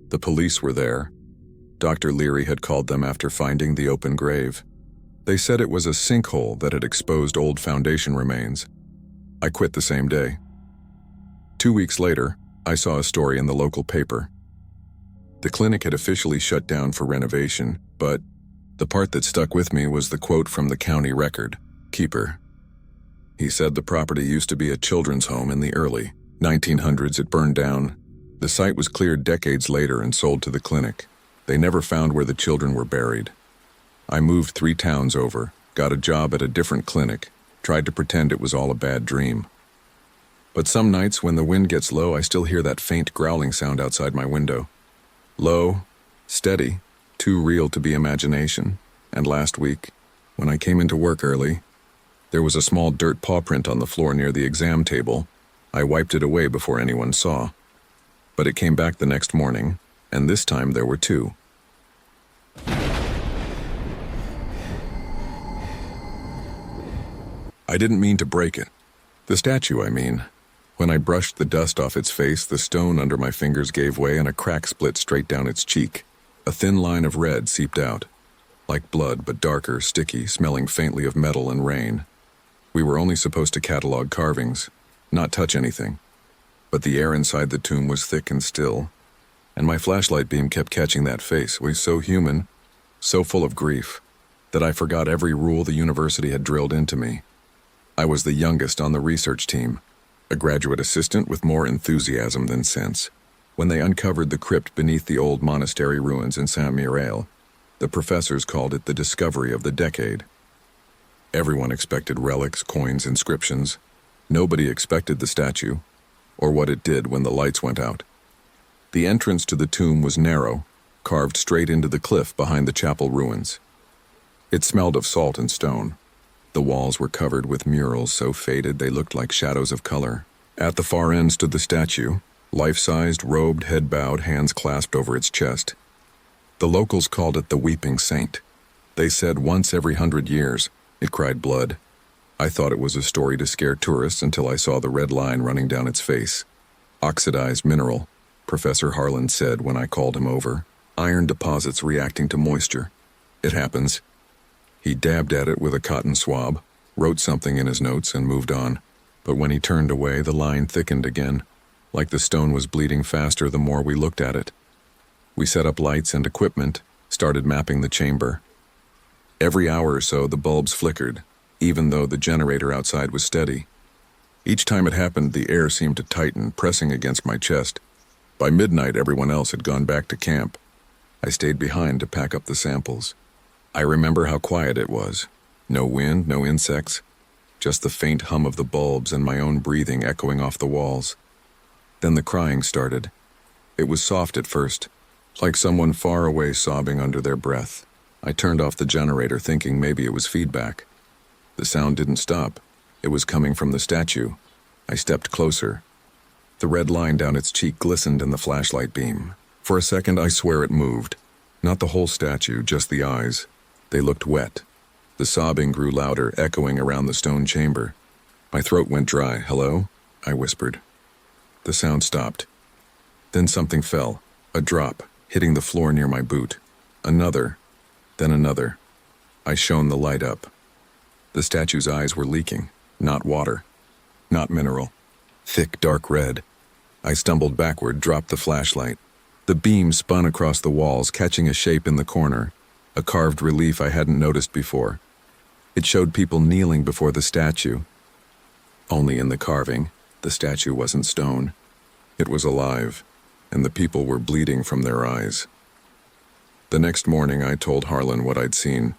the police were there. Dr. Leary had called them after finding the open grave. They said it was a sinkhole that had exposed old foundation remains. I quit the same day. 2 weeks later, I saw a story in the local paper. The clinic had officially shut down for renovation, but the part that stuck with me was the quote from the county record keeper. He said the property used to be a children's home in the early 1900s. It burned down. The site was cleared decades later and sold to the clinic. They never found where the children were buried. I moved 3 towns over, got a job at a different clinic, tried to pretend it was all a bad dream. But some nights when the wind gets low, I still hear that faint growling sound outside my window. Low, steady, too real to be imagination. And last week, when I came into work early, there was a small dirt paw print on the floor near the exam table. I wiped it away before anyone saw. But it came back the next morning, and this time there were 2. I didn't mean to break it. The statue, I mean. When I brushed the dust off its face, the stone under my fingers gave way and a crack split straight down its cheek. A thin line of red seeped out, like blood but darker, sticky, smelling faintly of metal and rain. We were only supposed to catalog carvings, not touch anything. But the air inside the tomb was thick and still, and my flashlight beam kept catching that face. It was so human, so full of grief, that I forgot every rule the university had drilled into me. I was the youngest on the research team, a graduate assistant with more enthusiasm than sense. When they uncovered the crypt beneath the old monastery ruins in Saint-Mireille, the professors called it the discovery of the decade. Everyone expected relics, coins, inscriptions. Nobody expected the statue, or what it did when the lights went out. The entrance to the tomb was narrow, carved straight into the cliff behind the chapel ruins. It smelled of salt and stone. The walls were covered with murals so faded they looked like shadows of color. At the far end stood the statue, life-sized, robed, head bowed, hands clasped over its chest. The locals called it the Weeping Saint. They said once every 100 years, it cried blood. I thought it was a story to scare tourists until I saw the red line running down its face. Oxidized mineral, Professor Harlan said when I called him over. Iron deposits reacting to moisture. It happens. He dabbed at it with a cotton swab, wrote something in his notes, and moved on. But when he turned away, the line thickened again, like the stone was bleeding faster the more we looked at it. We set up lights and equipment, started mapping the chamber. Every hour or so, the bulbs flickered, even though the generator outside was steady. Each time it happened, the air seemed to tighten, pressing against my chest. By midnight, everyone else had gone back to camp. I stayed behind to pack up the samples. I remember how quiet it was. No wind, no insects, just the faint hum of the bulbs and my own breathing echoing off the walls. Then the crying started. It was soft at first, like someone far away sobbing under their breath. I turned off the generator thinking maybe it was feedback. The sound didn't stop. It was coming from the statue. I stepped closer. The red line down its cheek glistened in the flashlight beam. For a second, I swear it moved. Not the whole statue, just the eyes. They looked wet. The sobbing grew louder, echoing around the stone chamber. My throat went dry. "Hello?" I whispered. The sound stopped. Then something fell. A drop, hitting the floor near my boot. Another. Then another. I shone the light up. The statue's eyes were leaking. Not water. Not mineral. Thick, dark red. I stumbled backward, dropped the flashlight. The beam spun across the walls, catching a shape in the corner. A carved relief I hadn't noticed before. It showed people kneeling before the statue. Only in the carving, the statue wasn't stone. It was alive, and the people were bleeding from their eyes. The next morning, I told Harlan what I'd seen.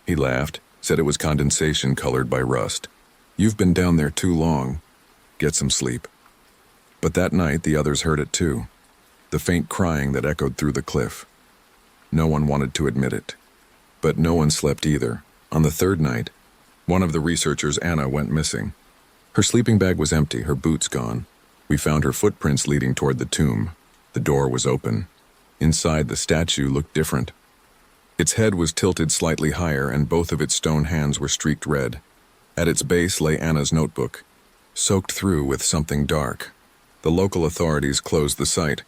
He laughed, said it was condensation colored by rust. "You've been down there too long. Get some sleep." But that night, the others heard it too. The faint crying that echoed through the cliff. No one wanted to admit it. But no one slept either. On the third night, one of the researchers, Anna, went missing. Her sleeping bag was empty, her boots gone. We found her footprints leading toward the tomb. The door was open. Inside, the statue looked different. Its head was tilted slightly higher, and both of its stone hands were streaked red. At its base lay Anna's notebook, soaked through with something dark. The local authorities closed the site,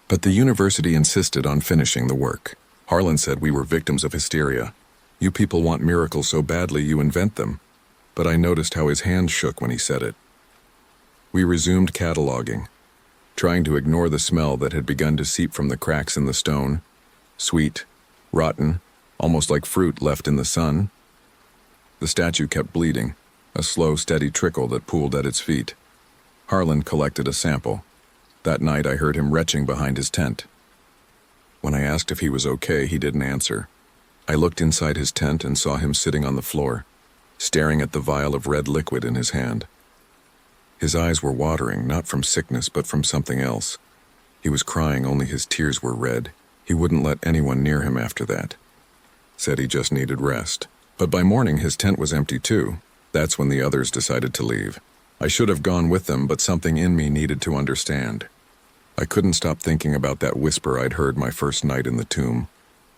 but the university insisted on finishing the work. Harlan said we were victims of hysteria. "You people want miracles so badly you invent them." But I noticed how his hands shook when he said it. We resumed cataloging, trying to ignore the smell that had begun to seep from the cracks in the stone. Sweet, rotten, almost like fruit left in the sun. The statue kept bleeding, a slow, steady trickle that pooled at its feet. Harlan collected a sample. That night I heard him retching behind his tent. When I asked if he was okay, he didn't answer. I looked inside his tent and saw him sitting on the floor, staring at the vial of red liquid in his hand. His eyes were watering, not from sickness, but from something else. He was crying, only his tears were red. He wouldn't let anyone near him after that. Said he just needed rest. But by morning, his tent was empty too. That's when the others decided to leave. I should have gone with them, but something in me needed to understand. I couldn't stop thinking about that whisper I'd heard my first night in the tomb.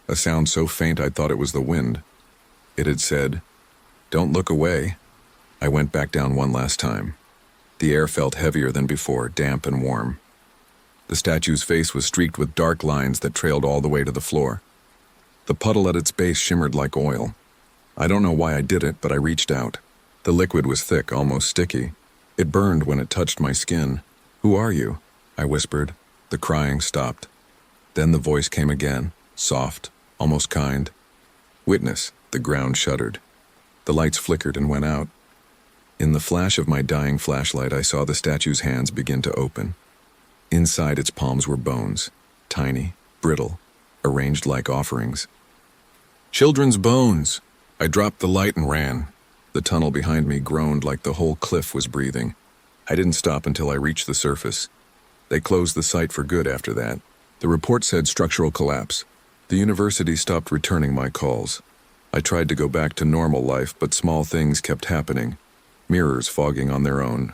A sound so faint I thought it was the wind. It had said, "Don't look away." I went back down one last time. The air felt heavier than before, damp and warm. The statue's face was streaked with dark lines that trailed all the way to the floor. The puddle at its base shimmered like oil. I don't know why I did it, but I reached out. The liquid was thick, almost sticky. It burned when it touched my skin. "Who are you?" I whispered. The crying stopped. Then the voice came again, soft, almost kind. "Witness." The ground shuddered. The lights flickered and went out. In the flash of my dying flashlight, I saw the statue's hands begin to open. Inside its palms were bones, tiny, brittle, arranged like offerings. "Children's bones!" I dropped the light and ran. The tunnel behind me groaned like the whole cliff was breathing. I didn't stop until I reached the surface. They closed the site for good after that. The report said structural collapse. The university stopped returning my calls. I tried to go back to normal life, but small things kept happening. Mirrors fogging on their own.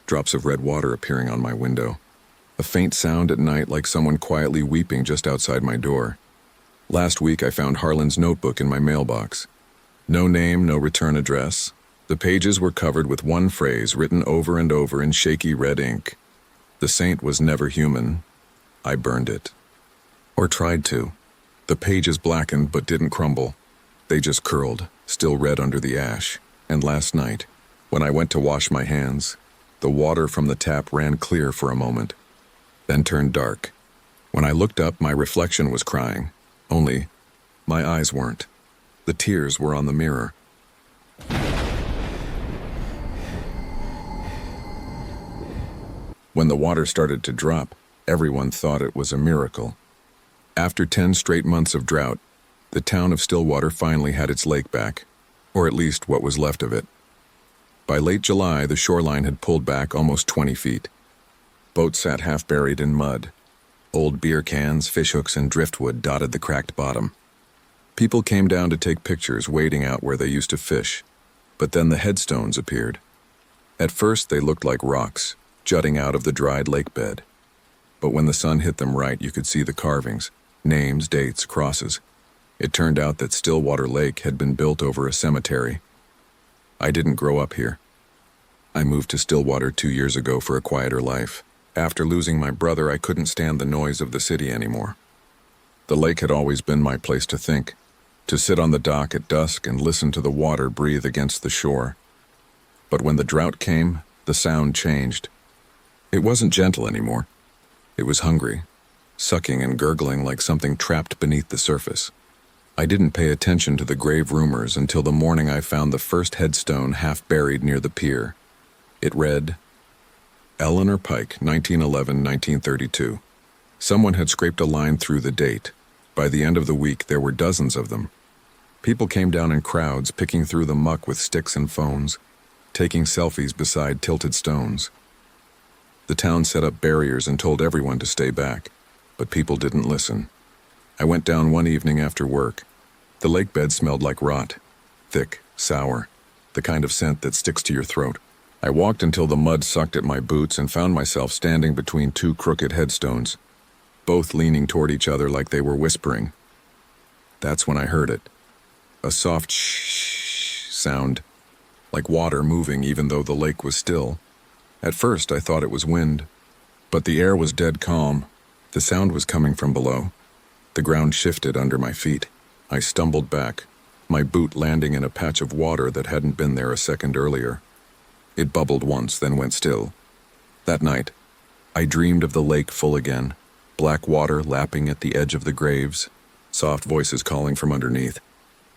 Drops of red water appearing on my window. A faint sound at night like someone quietly weeping just outside my door. Last week I found Harlan's notebook in my mailbox. No name, no return address. The pages were covered with one phrase written over and over in shaky red ink. The saint was never human. I burned it. Or tried to. The pages blackened but didn't crumble. They just curled, still red under the ash. And last night, when I went to wash my hands, the water from the tap ran clear for a moment, then turned dark. When I looked up, my reflection was crying. Only, my eyes weren't. The tears were on the mirror. When the water started to drop, everyone thought it was a miracle. After 10 straight months of drought, the town of Stillwater finally had its lake back, or at least what was left of it. By late July, the shoreline had pulled back almost 20 feet. Boats sat half buried in mud. Old beer cans, fishhooks, and driftwood dotted the cracked bottom. People came down to take pictures, wading out where they used to fish. But then the headstones appeared. At first, they looked like rocks, jutting out of the dried lake bed. But when the sun hit them right, you could see the carvings, names, dates, crosses. It turned out that Stillwater Lake had been built over a cemetery. I didn't grow up here. I moved to Stillwater 2 years ago for a quieter life. After losing my brother, I couldn't stand the noise of the city anymore. The lake had always been my place to think, to sit on the dock at dusk and listen to the water breathe against the shore. But when the drought came, the sound changed. It wasn't gentle anymore. It was hungry, sucking and gurgling like something trapped beneath the surface. I didn't pay attention to the grave rumors until the morning I found the first headstone half buried near the pier. It read, Eleanor Pike, 1911-1932. Someone had scraped a line through the date. By the end of the week, there were dozens of them. People came down in crowds, picking through the muck with sticks and phones, taking selfies beside tilted stones. The town set up barriers and told everyone to stay back, but people didn't listen. I went down one evening after work. The lake bed smelled like rot, thick, sour, the kind of scent that sticks to your throat. I walked until the mud sucked at my boots and found myself standing between two crooked headstones, both leaning toward each other like they were whispering. That's when I heard it. A soft shh sound, like water moving even though the lake was still. At first I thought it was wind, but the air was dead calm. The sound was coming from below. The ground shifted under my feet. I stumbled back, my boot landing in a patch of water that hadn't been there a second earlier. It bubbled once, then went still. That night, I dreamed of the lake full again, black water lapping at the edge of the graves, soft voices calling from underneath.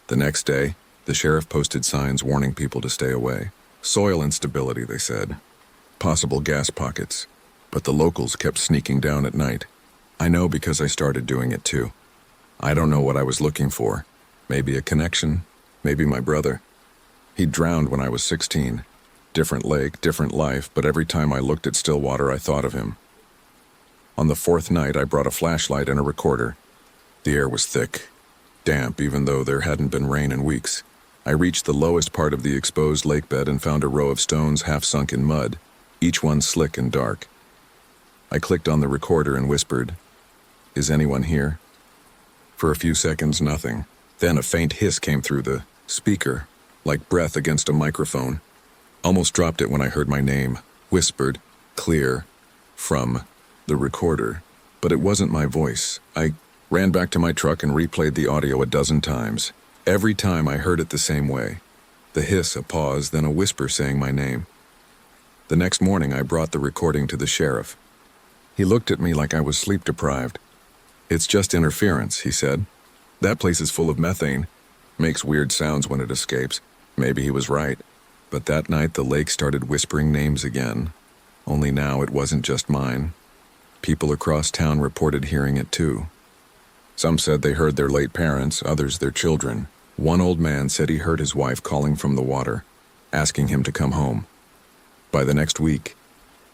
The next day, the sheriff posted signs warning people to stay away. Soil instability, they said. Possible gas pockets. But the locals kept sneaking down at night. I know because I started doing it too. I don't know what I was looking for. Maybe a connection, maybe my brother. He drowned when I was 16. Different lake, different life, but every time I looked at Stillwater, I thought of him. On the fourth night, I brought a flashlight and a recorder. The air was thick, damp, even though there hadn't been rain in weeks. I reached the lowest part of the exposed lake bed and found a row of stones half sunk in mud, each one slick and dark. I clicked on the recorder and whispered, "Is anyone here?" For a few seconds, nothing. Then a faint hiss came through the speaker, like breath against a microphone. Almost dropped it when I heard my name. whispered, clear, from the recorder. But it wasn't my voice. I ran back to my truck and replayed the audio a dozen times. Every time I heard it the same way. The hiss, a pause, then a whisper saying my name. The next morning I brought the recording to the sheriff. He looked at me like I was sleep-deprived. "It's just interference," he said. "That place is full of methane. Makes weird sounds when it escapes." Maybe he was right. But that night the lake started whispering names again. Only now it wasn't just mine. People across town reported hearing it too. Some said they heard their late parents, others their children. One old man said he heard his wife calling from the water, asking him to come home. By the next week,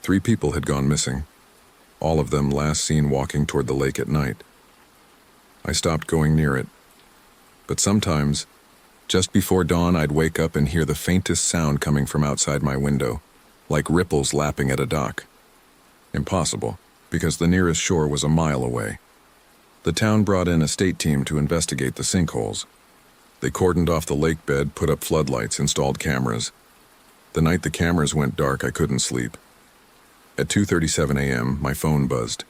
3 people had gone missing. All of them last seen walking toward the lake at night. I stopped going near it. But sometimes, just before dawn, I'd wake up and hear the faintest sound coming from outside my window, like ripples lapping at a dock. Impossible, because the nearest shore was a mile away. The town brought in a state team to investigate the sinkholes. They cordoned off the lake bed, put up floodlights, installed cameras. The night the cameras went dark, I couldn't sleep. At 2:37 a.m., my phone buzzed.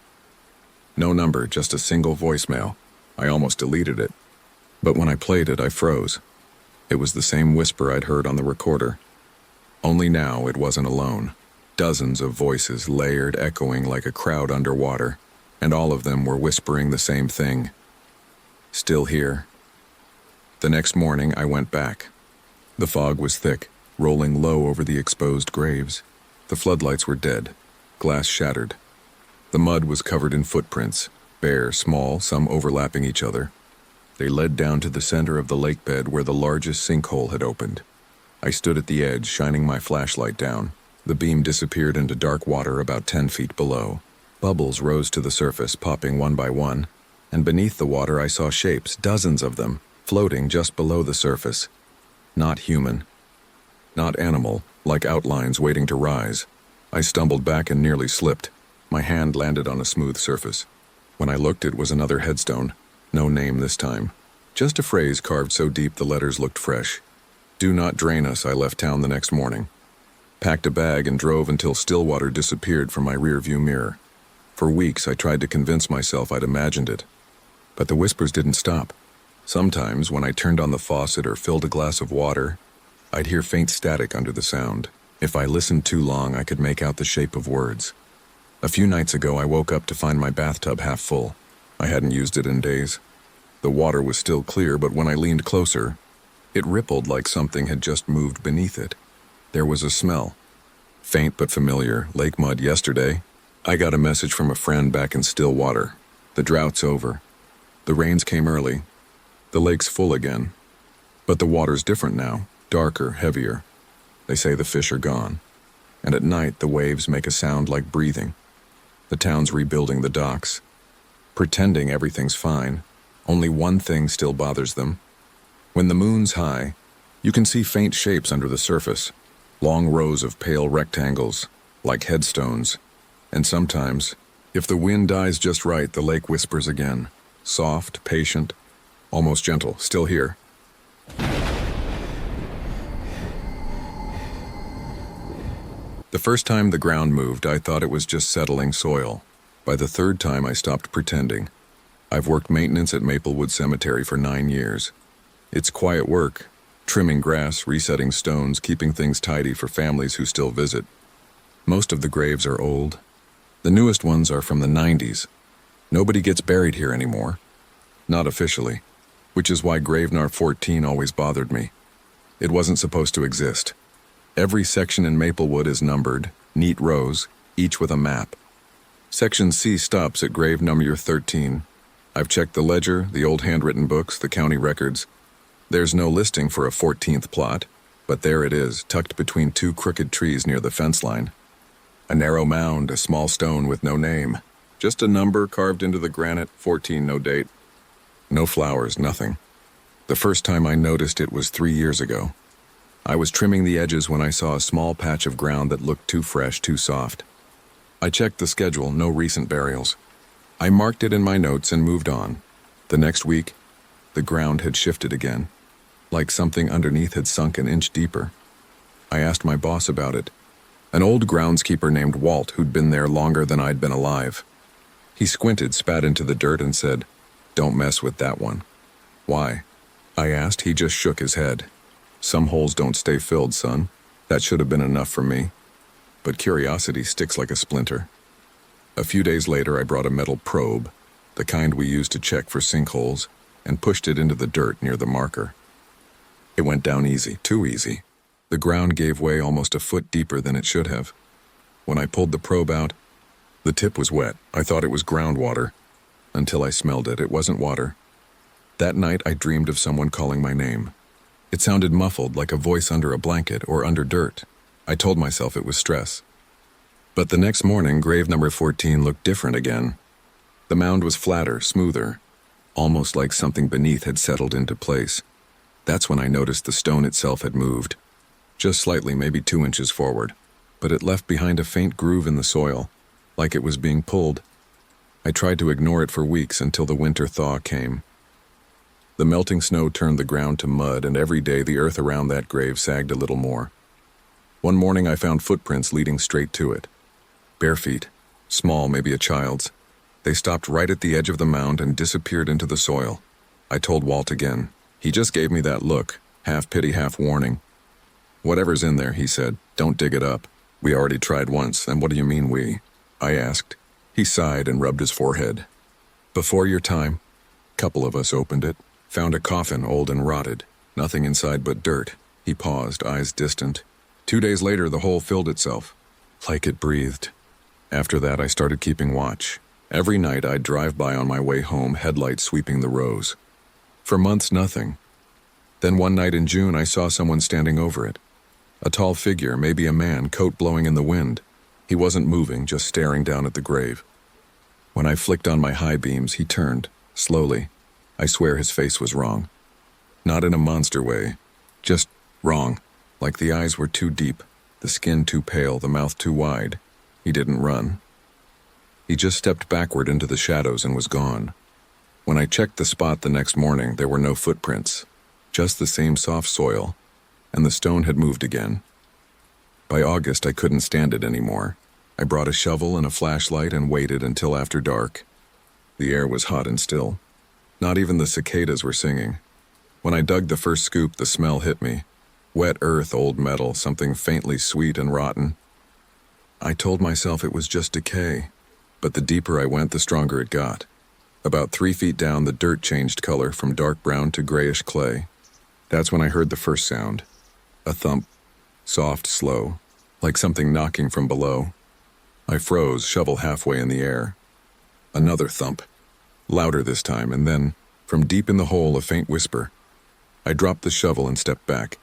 No number, just a single voicemail. I almost deleted it. But when I played it, I froze. It was the same whisper I'd heard on the recorder. Only now it wasn't alone. Dozens of voices layered, echoing like a crowd underwater, and all of them were whispering the same thing. Still here. The next morning, I went back. The fog was thick, rolling low over the exposed graves. The floodlights were dead, glass shattered. The mud was covered in footprints, bare, small, some overlapping each other. They led down to the center of the lake bed where the largest sinkhole had opened. I stood at the edge, shining my flashlight down. The beam disappeared into dark water about 10 feet below. Bubbles rose to the surface, popping one by one, and beneath the water I saw shapes, dozens of them, floating just below the surface. Not human. Not animal, like outlines waiting to rise. I stumbled back and nearly slipped. My hand landed on a smooth surface. When I looked, it was another headstone. No name this time. Just a phrase carved so deep the letters looked fresh. "Do not drain us." I left town the next morning. Packed a bag and drove until Stillwater disappeared from my rearview mirror. For weeks I tried to convince myself I'd imagined it. But the whispers didn't stop. Sometimes, when I turned on the faucet or filled a glass of water, I'd hear faint static under the sound. If I listened too long, I could make out the shape of words. A few nights ago, I woke up to find my bathtub half full. I hadn't used it in days. The water was still clear, but when I leaned closer, it rippled like something had just moved beneath it. There was a smell. Faint but familiar, lake mud yesterday. I got a message from a friend back in Stillwater. The drought's over. The rains came early. The lake's full again. But the water's different now, darker, heavier. They say the fish are gone. And at night, the waves make a sound like breathing. The town's rebuilding the docks, pretending everything's fine. Only one thing still bothers them. When the moon's high, you can see faint shapes under the surface, long rows of pale rectangles, like headstones. And sometimes, if the wind dies just right, the lake whispers again. Soft, patient, almost gentle, still here. The first time the ground moved, I thought it was just settling soil. By the third time, I stopped pretending. I've worked maintenance at Maplewood Cemetery for 9 years. It's quiet work, trimming grass, resetting stones, keeping things tidy for families who still visit. Most of the graves are old. The newest ones are from the 90s. Nobody gets buried here anymore. Not officially, which is why Grave Nar 14 always bothered me. It wasn't supposed to exist. Every section in Maplewood is numbered, neat rows, each with a map. Section C stops at grave number 13. I've checked the ledger, the old handwritten books, the county records. There's no listing for a 14th plot, but there it is, tucked between 2 crooked trees near the fence line. A narrow mound, a small stone with no name. Just a number carved into the granite, 14, no date. No flowers, nothing. The first time I noticed it was 3 years ago. I was trimming the edges when I saw a small patch of ground that looked too fresh, too soft. I checked the schedule, no recent burials. I marked it in my notes and moved on. The next week, the ground had shifted again, like something underneath had sunk an inch deeper. I asked my boss about it. An old groundskeeper named Walt who'd been there longer than I'd been alive. He squinted, spat into the dirt, and said, "Don't mess with that one." "Why?" I asked. He just shook his head. "Some holes don't stay filled, son. That should have been enough for me." But curiosity sticks like a splinter. A few days later, I brought a metal probe, the kind we use to check for sinkholes, and pushed it into the dirt near the marker. It went down easy, too easy. The ground gave way almost a foot deeper than it should have. When I pulled the probe out, the tip was wet. I thought it was groundwater. Until I smelled it, it wasn't water. That night, I dreamed of someone calling my name. It sounded muffled, like a voice under a blanket or under dirt. I told myself it was stress. But the next morning, grave number 14 looked different again. The mound was flatter, smoother, almost like something beneath had settled into place. That's when I noticed the stone itself had moved. Just slightly, maybe 2 inches forward, but it left behind a faint groove in the soil, like it was being pulled. I tried to ignore it for weeks until the winter thaw came. The melting snow turned the ground to mud, and every day the earth around that grave sagged a little more. One morning I found footprints leading straight to it. Bare feet, small, maybe a child's. They stopped right at the edge of the mound and disappeared into the soil. I told Walt again. He just gave me that look, half pity, half warning. "Whatever's in there," he said, "don't dig it up. We already tried once, and what do you mean we?" I asked. He sighed and rubbed his forehead. "Before your time, couple of us opened it, found a coffin old and rotted, nothing inside but dirt." He paused, eyes distant. 2 days later, the hole filled itself, like it breathed. After that, I started keeping watch. Every night, I'd drive by on my way home, headlights sweeping the rows. For months, nothing. Then one night in June, I saw someone standing over it. A tall figure, maybe a man, coat blowing in the wind. He wasn't moving, just staring down at the grave. When I flicked on my high beams, he turned, slowly. I swear his face was wrong. Not in a monster way, just wrong. Like the eyes were too deep, the skin too pale, the mouth too wide. He didn't run. He just stepped backward into the shadows and was gone. When I checked the spot the next morning, there were no footprints, just the same soft soil, and the stone had moved again. By August, I couldn't stand it anymore. I brought a shovel and a flashlight and waited until after dark. The air was hot and still. Not even the cicadas were singing. When I dug the first scoop, the smell hit me. Wet earth, old metal, something faintly sweet and rotten. I told myself it was just decay, but the deeper I went, the stronger it got. About 3 feet down, the dirt changed color from dark brown to grayish clay. That's when I heard the first sound. A thump, soft, slow, like something knocking from below. I froze, shovel halfway in the air. Another thump, louder this time, and then, from deep in the hole, a faint whisper. I dropped the shovel and stepped back.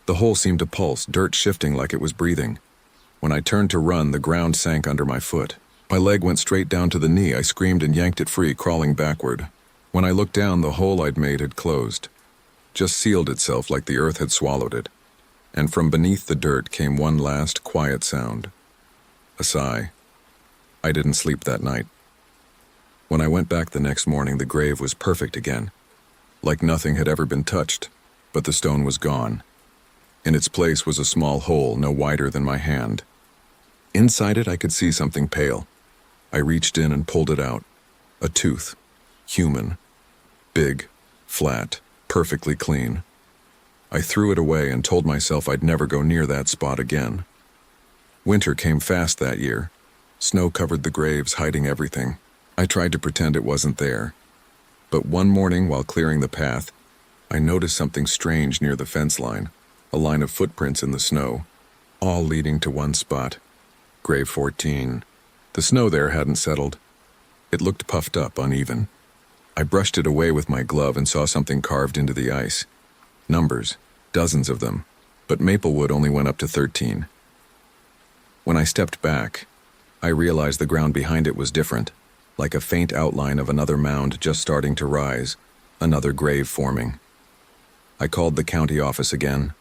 The hole seemed to pulse, dirt shifting like it was breathing. When I turned to run, the ground sank under my foot. My leg went straight down to the knee. I screamed and yanked it free, crawling backward. When I looked down, the hole I'd made had closed, just sealed itself like the earth had swallowed it. And from beneath the dirt came one last quiet sound. A sigh. I didn't sleep that night. When I went back the next morning, the grave was perfect again, like nothing had ever been touched, but the stone was gone. In its place was a small hole no wider than my hand. Inside it, I could see something pale. I reached in and pulled it out. A tooth. Human. Big. Flat. Perfectly clean. I threw it away and told myself I'd never go near that spot again. Winter came fast that year. Snow covered the graves, hiding everything. I tried to pretend it wasn't there. But one morning, while clearing the path, I noticed something strange near the fence line. A line of footprints in the snow, all leading to one spot. Grave 14. The snow there hadn't settled. It looked puffed up, uneven. I brushed it away with my glove and saw something carved into the ice. Numbers, dozens of them, but Maplewood only went up to 13. When I stepped back, I realized the ground behind it was different, like a faint outline of another mound just starting to rise, another grave forming. I called the county office again,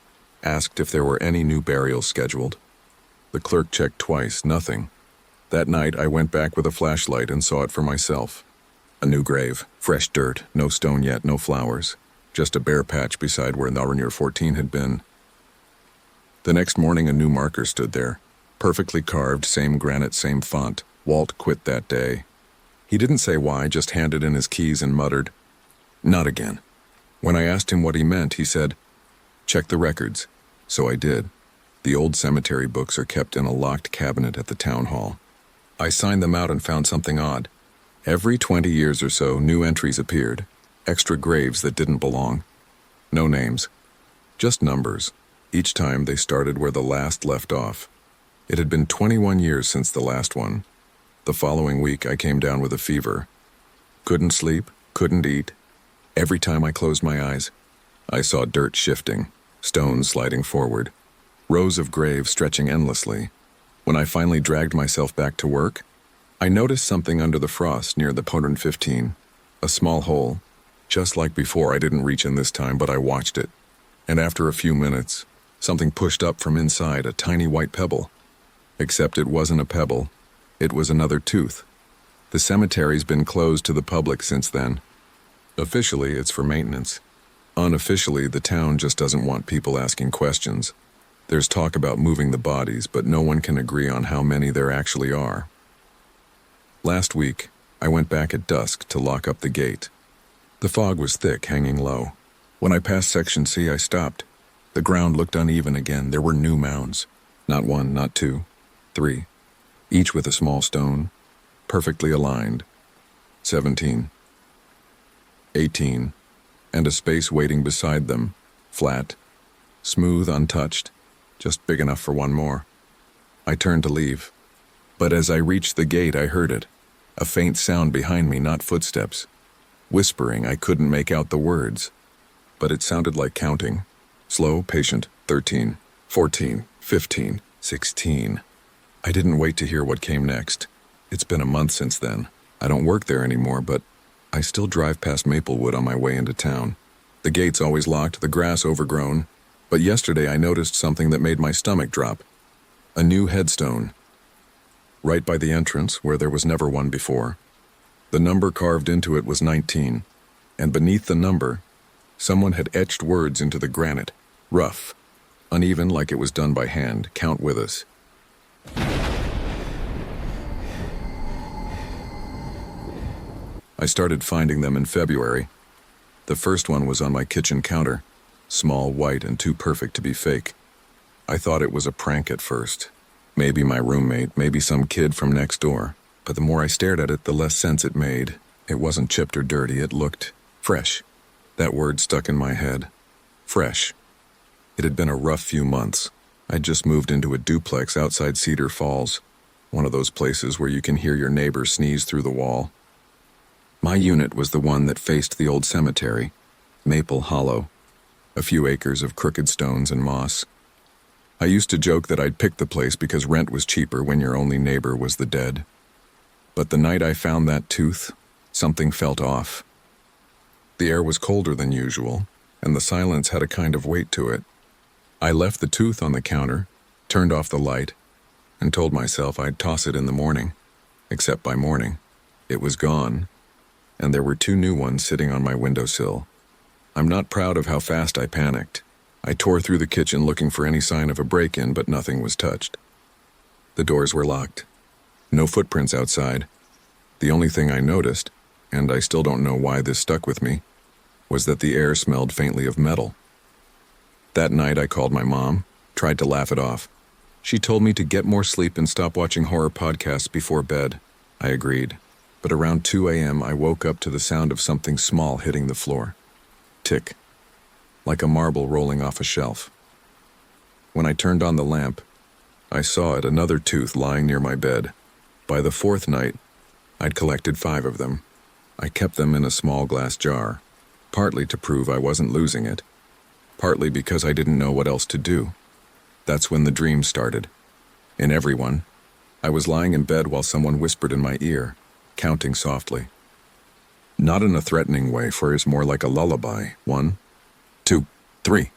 asked if there were any new burials scheduled. The clerk checked twice, nothing. That night, I went back with a flashlight and saw it for myself. A new grave, fresh dirt, no stone yet, no flowers, just a bare patch beside where narration 14 had been. The next morning, a new marker stood there, Perfectly carved, same granite, same font. Walt quit that day. He didn't say why, just handed in his keys and muttered, "Not again." When I asked him what he meant, he said, "Check the records." So I did. The old cemetery books are kept in a locked cabinet at the town hall. I signed them out and found something odd. Every 20 years or so, new entries appeared. Extra graves that didn't belong. No names. Just numbers. Each time they started where the last left off. It had been 21 years since the last one. The following week, I came down with a fever. Couldn't sleep, couldn't eat. Every time I closed my eyes, I saw dirt shifting, stones sliding forward, rows of graves stretching endlessly. When I finally dragged myself back to work, I noticed something under the frost near the 115, a small hole. Just like before, I didn't reach in this time, but I watched it. And after a few minutes, something pushed up from inside, a tiny white pebble. Except it wasn't a pebble, it was another tooth. The cemetery's been closed to the public since then. Officially, it's for maintenance. Unofficially, the town just doesn't want people asking questions. There's talk about moving the bodies, but no one can agree on how many there actually are. Last week, I went back at dusk to lock up the gate. The fog was thick, hanging low. When I passed Section C, I stopped. The ground looked uneven again. There were new mounds. Not one, not two, 3. Each with a small stone, perfectly aligned. 17. 18. And a space waiting beside them, flat, smooth, untouched, just big enough for one more. I turned to leave. But as I reached the gate, I heard it. A faint sound behind me, not footsteps. Whispering, I couldn't make out the words. But it sounded like counting. Slow, patient, 13, 14, 15, 16. I didn't wait to hear what came next. It's been a month since then. I don't work there anymore, but I still drive past Maplewood on my way into town. The gate's always locked, the grass overgrown. But yesterday I noticed something that made my stomach drop. A new headstone. Right by the entrance, where there was never one before. The number carved into it was 19, and beneath the number, someone had etched words into the granite. Rough, uneven like it was done by hand. Count with us. I started finding them in February. The first one was on my kitchen counter, small, white, and too perfect to be fake. I thought it was a prank at first. Maybe my roommate, maybe some kid from next door. But the more I stared at it, the less sense it made. It wasn't chipped or dirty, it looked fresh. That word stuck in my head. Fresh. It had been a rough few months. I'd just moved into a duplex outside Cedar Falls, one of those places where you can hear your neighbor sneeze through the wall. My unit was the one that faced the old cemetery, Maple Hollow, a few acres of crooked stones and moss. I used to joke that I'd picked the place because rent was cheaper when your only neighbor was the dead. But the night I found that tooth, something felt off. The air was colder than usual, and the silence had a kind of weight to it. I left the tooth on the counter, turned off the light, and told myself I'd toss it in the morning. Except by morning, it was gone, and there were 2 new ones sitting on my windowsill. I'm not proud of how fast I panicked. I tore through the kitchen looking for any sign of a break-in, but nothing was touched. The doors were locked. No footprints outside. The only thing I noticed, and I still don't know why this stuck with me, was that the air smelled faintly of metal. That night I called my mom, tried to laugh it off. She told me to get more sleep and stop watching horror podcasts before bed. I agreed. But around 2 a.m. I woke up to the sound of something small hitting the floor. Tick. Like a marble rolling off a shelf. When I turned on the lamp, I saw it, another tooth lying near my bed. By the 4th night, I'd collected 5 of them. I kept them in a small glass jar, partly to prove I wasn't losing it, partly because I didn't know what else to do. That's when the dream started. In every one, I was lying in bed while someone whispered in my ear, counting softly. Not in a threatening way, for it's more like a lullaby. 1, 2, 3.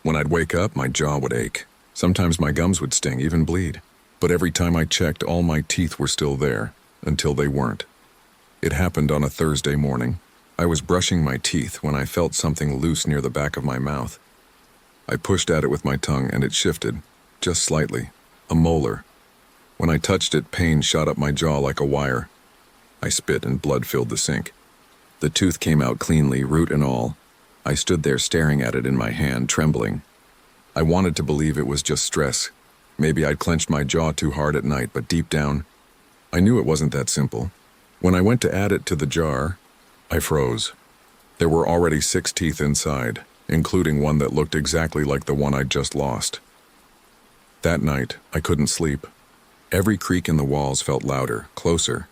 When I'd wake up, my jaw would ache. Sometimes my gums would sting, even bleed. But every time I checked, all my teeth were still there, until they weren't. It happened on a Thursday morning. I was brushing my teeth when I felt something loose near the back of my mouth. I pushed at it with my tongue and it shifted, just slightly. A molar, When I touched it, pain shot up my jaw like a wire. I spit and blood filled the sink. The tooth came out cleanly, root and all. I stood there staring at it in my hand, trembling. I wanted to believe it was just stress. Maybe I'd clenched my jaw too hard at night, but deep down, I knew it wasn't that simple. When I went to add it to the jar, I froze. There were already 6 teeth inside, including one that looked exactly like the one I'd just lost. That night, I couldn't sleep. Every creak in the walls felt louder, closer.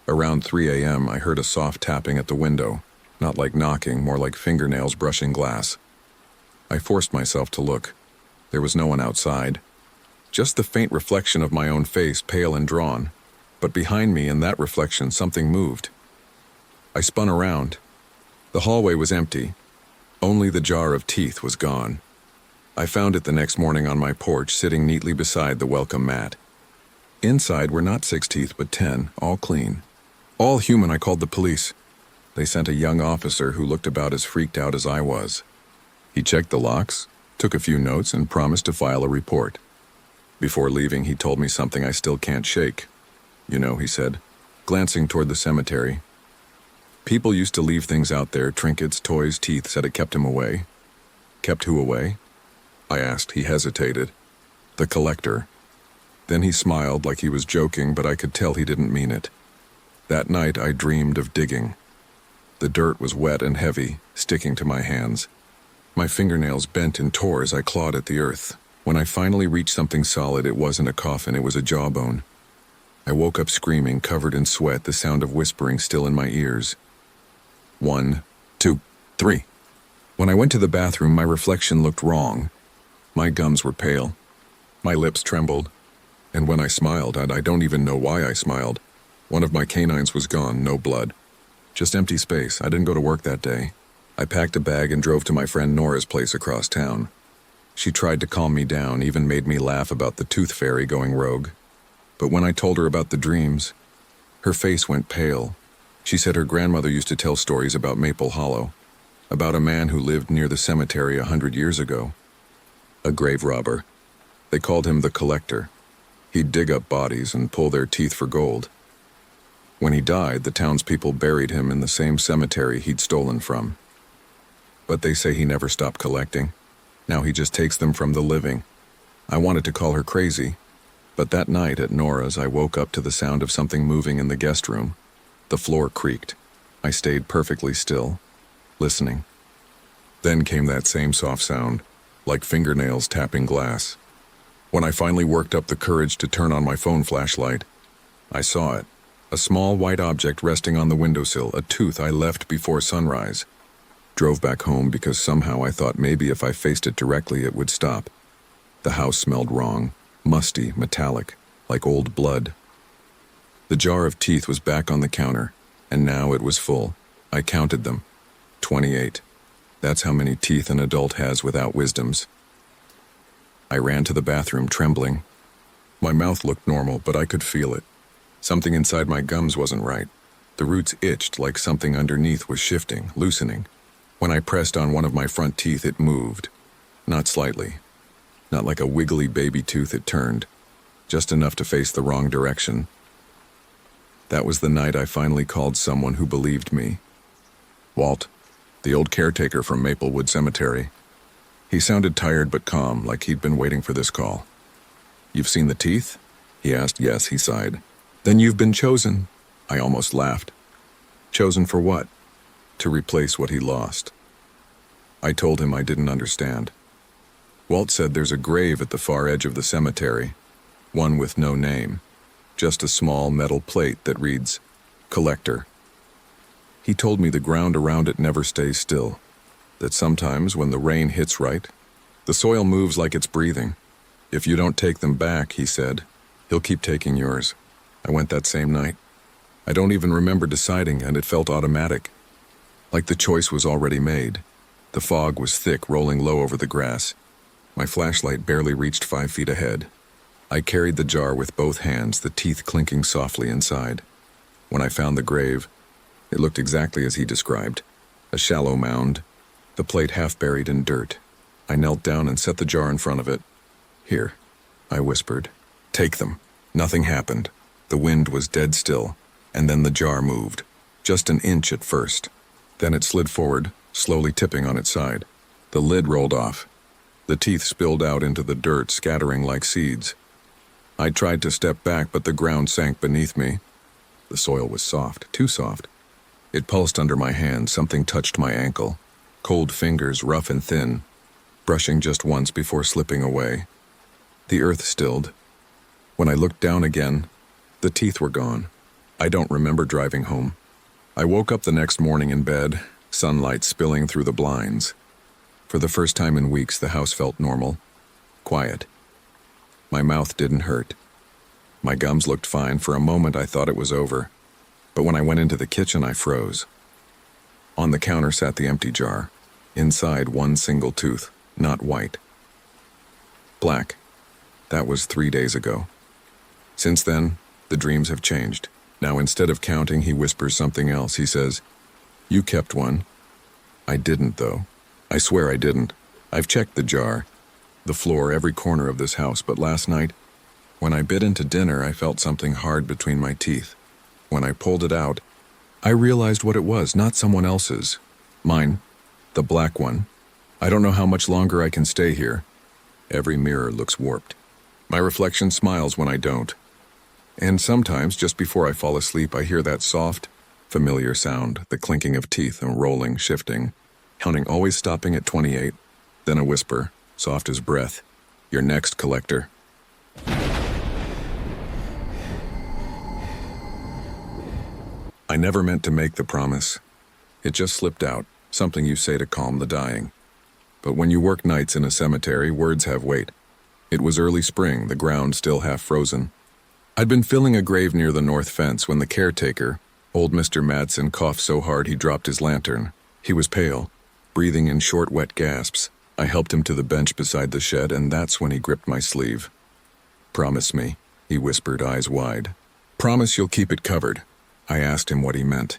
Around 3 a.m., I heard a soft tapping at the window, not like knocking, more like fingernails brushing glass. I forced myself to look. There was no one outside. Just the faint reflection of my own face, pale and drawn. But behind me, in that reflection, something moved. I spun around. The hallway was empty. Only the jar of teeth was gone. I found it the next morning on my porch, sitting neatly beside the welcome mat. Inside were not 6 teeth, but 10, all clean. All human. I called the police. They sent a young officer who looked about as freaked out as I was. He checked the locks, took a few notes, and promised to file a report. Before leaving, he told me something I still can't shake. You know, he said, glancing toward the cemetery. People used to leave things out there, trinkets, toys, teeth, said it kept him away. Kept who away? I asked. He hesitated. The collector. Then he smiled like he was joking, but I could tell he didn't mean it. That night I dreamed of digging. The dirt was wet and heavy, sticking to my hands. My fingernails bent and tore as I clawed at the earth. When I finally reached something solid, it wasn't a coffin, it was a jawbone. I woke up screaming, covered in sweat, the sound of whispering still in my ears. 1, 2, 3. When I went to the bathroom, my reflection looked wrong. My gums were pale. My lips trembled. And when I smiled, I don't even know why I smiled. One of my canines was gone, no blood. Just empty space. I didn't go to work that day. I packed a bag and drove to my friend Nora's place across town. She tried to calm me down, even made me laugh about the tooth fairy going rogue. But when I told her about the dreams, her face went pale. She said her grandmother used to tell stories about Maple Hollow, about a man who lived near the cemetery 100 years ago. A grave robber. They called him the Collector. He'd dig up bodies and pull their teeth for gold. When he died, the townspeople buried him in the same cemetery he'd stolen from. But they say he never stopped collecting. Now he just takes them from the living. I wanted to call her crazy, but that night at Nora's I woke up to the sound of something moving in the guest room. The floor creaked. I stayed perfectly still, listening. Then came that same soft sound, like fingernails tapping glass. When I finally worked up the courage to turn on my phone flashlight, I saw it. A small white object resting on the windowsill, a tooth I left before sunrise. Drove back home because somehow I thought maybe if I faced it directly it would stop. The house smelled wrong, musty, metallic, like old blood. The jar of teeth was back on the counter, and now it was full. I counted them. 28. That's how many teeth an adult has without wisdoms. I ran to the bathroom, trembling. My mouth looked normal, but I could feel it. Something inside my gums wasn't right. The roots itched like something underneath was shifting, loosening. When I pressed on one of my front teeth, it moved. Not slightly. Not like a wiggly baby tooth, it turned. Just enough to face the wrong direction. That was the night I finally called someone who believed me. Walt, the old caretaker from Maplewood Cemetery. He sounded tired but calm, like he'd been waiting for this call. "You've seen the teeth?" he asked. "Yes," he sighed. "Then you've been chosen." I almost laughed. Chosen for what? To replace what he lost. I told him I didn't understand. Walt said there's a grave at the far edge of the cemetery, one with no name, just a small metal plate that reads, Collector. He told me the ground around it never stays still, that sometimes when the rain hits right, the soil moves like it's breathing. If you don't take them back, he said, he'll keep taking yours. I went that same night. I don't even remember deciding, and it felt automatic. Like the choice was already made. The fog was thick, rolling low over the grass. My flashlight barely reached 5 feet ahead. I carried the jar with both hands, the teeth clinking softly inside. When I found the grave, it looked exactly as he described. A shallow mound, the plate half buried in dirt. I knelt down and set the jar in front of it. "Here," I whispered. "Take them." Nothing happened. The wind was dead still, and then the jar moved. Just an inch at first. Then it slid forward, slowly tipping on its side. The lid rolled off. The teeth spilled out into the dirt, scattering like seeds. I tried to step back, but the ground sank beneath me. The soil was soft, too soft. It pulsed under my hand. Something touched my ankle. Cold fingers, rough and thin, brushing just once before slipping away. The earth stilled. When I looked down again, the teeth were gone. I don't remember driving home. I woke up the next morning in bed, sunlight spilling through the blinds. For the first time in weeks, the house felt normal, quiet. My mouth didn't hurt. My gums looked fine. For a moment, I thought it was over. But when I went into the kitchen, I froze. On the counter sat the empty jar. Inside, one single tooth, not white. Black. That was 3 days ago. Since then, the dreams have changed. Now, instead of counting, he whispers something else. He says, "You kept one." I didn't, though. I swear I didn't. I've checked the jar, the floor, every corner of this house, but last night, when I bit into dinner, I felt something hard between my teeth. When I pulled it out, I realized what it was, not someone else's. Mine, the black one. I don't know how much longer I can stay here. Every mirror looks warped. My reflection smiles when I don't. And sometimes, just before I fall asleep, I hear that soft, familiar sound, the clinking of teeth and rolling, shifting, counting, always stopping at 28, then a whisper, soft as breath, "You're next, collector." I never meant to make the promise. It just slipped out, something you say to calm the dying. But when you work nights in a cemetery, words have weight. It was early spring, the ground still half frozen. I'd been filling a grave near the north fence when the caretaker, old Mr. Madsen, coughed so hard he dropped his lantern. He was pale, breathing in short, wet gasps. I helped him to the bench beside the shed, and that's when he gripped my sleeve. "Promise me," he whispered, eyes wide. "Promise you'll keep it covered." I asked him what he meant.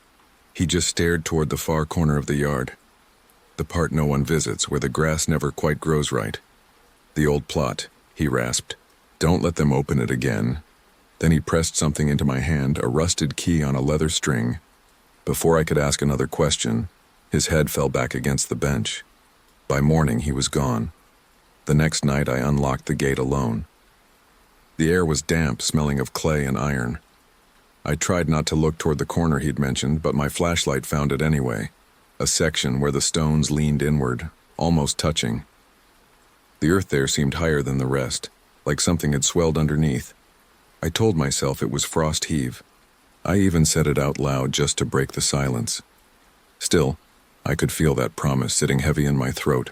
He just stared toward the far corner of the yard. The part no one visits, where the grass never quite grows right. "The old plot," he rasped. "Don't let them open it again." Then he pressed something into my hand, a rusted key on a leather string. Before I could ask another question, his head fell back against the bench. By morning, he was gone. The next night, I unlocked the gate alone. The air was damp, smelling of clay and iron. I tried not to look toward the corner he'd mentioned, but my flashlight found it anyway, a section where the stones leaned inward, almost touching. The earth there seemed higher than the rest, like something had swelled underneath. I told myself it was frost heave. I even said it out loud just to break the silence. Still, I could feel that promise sitting heavy in my throat.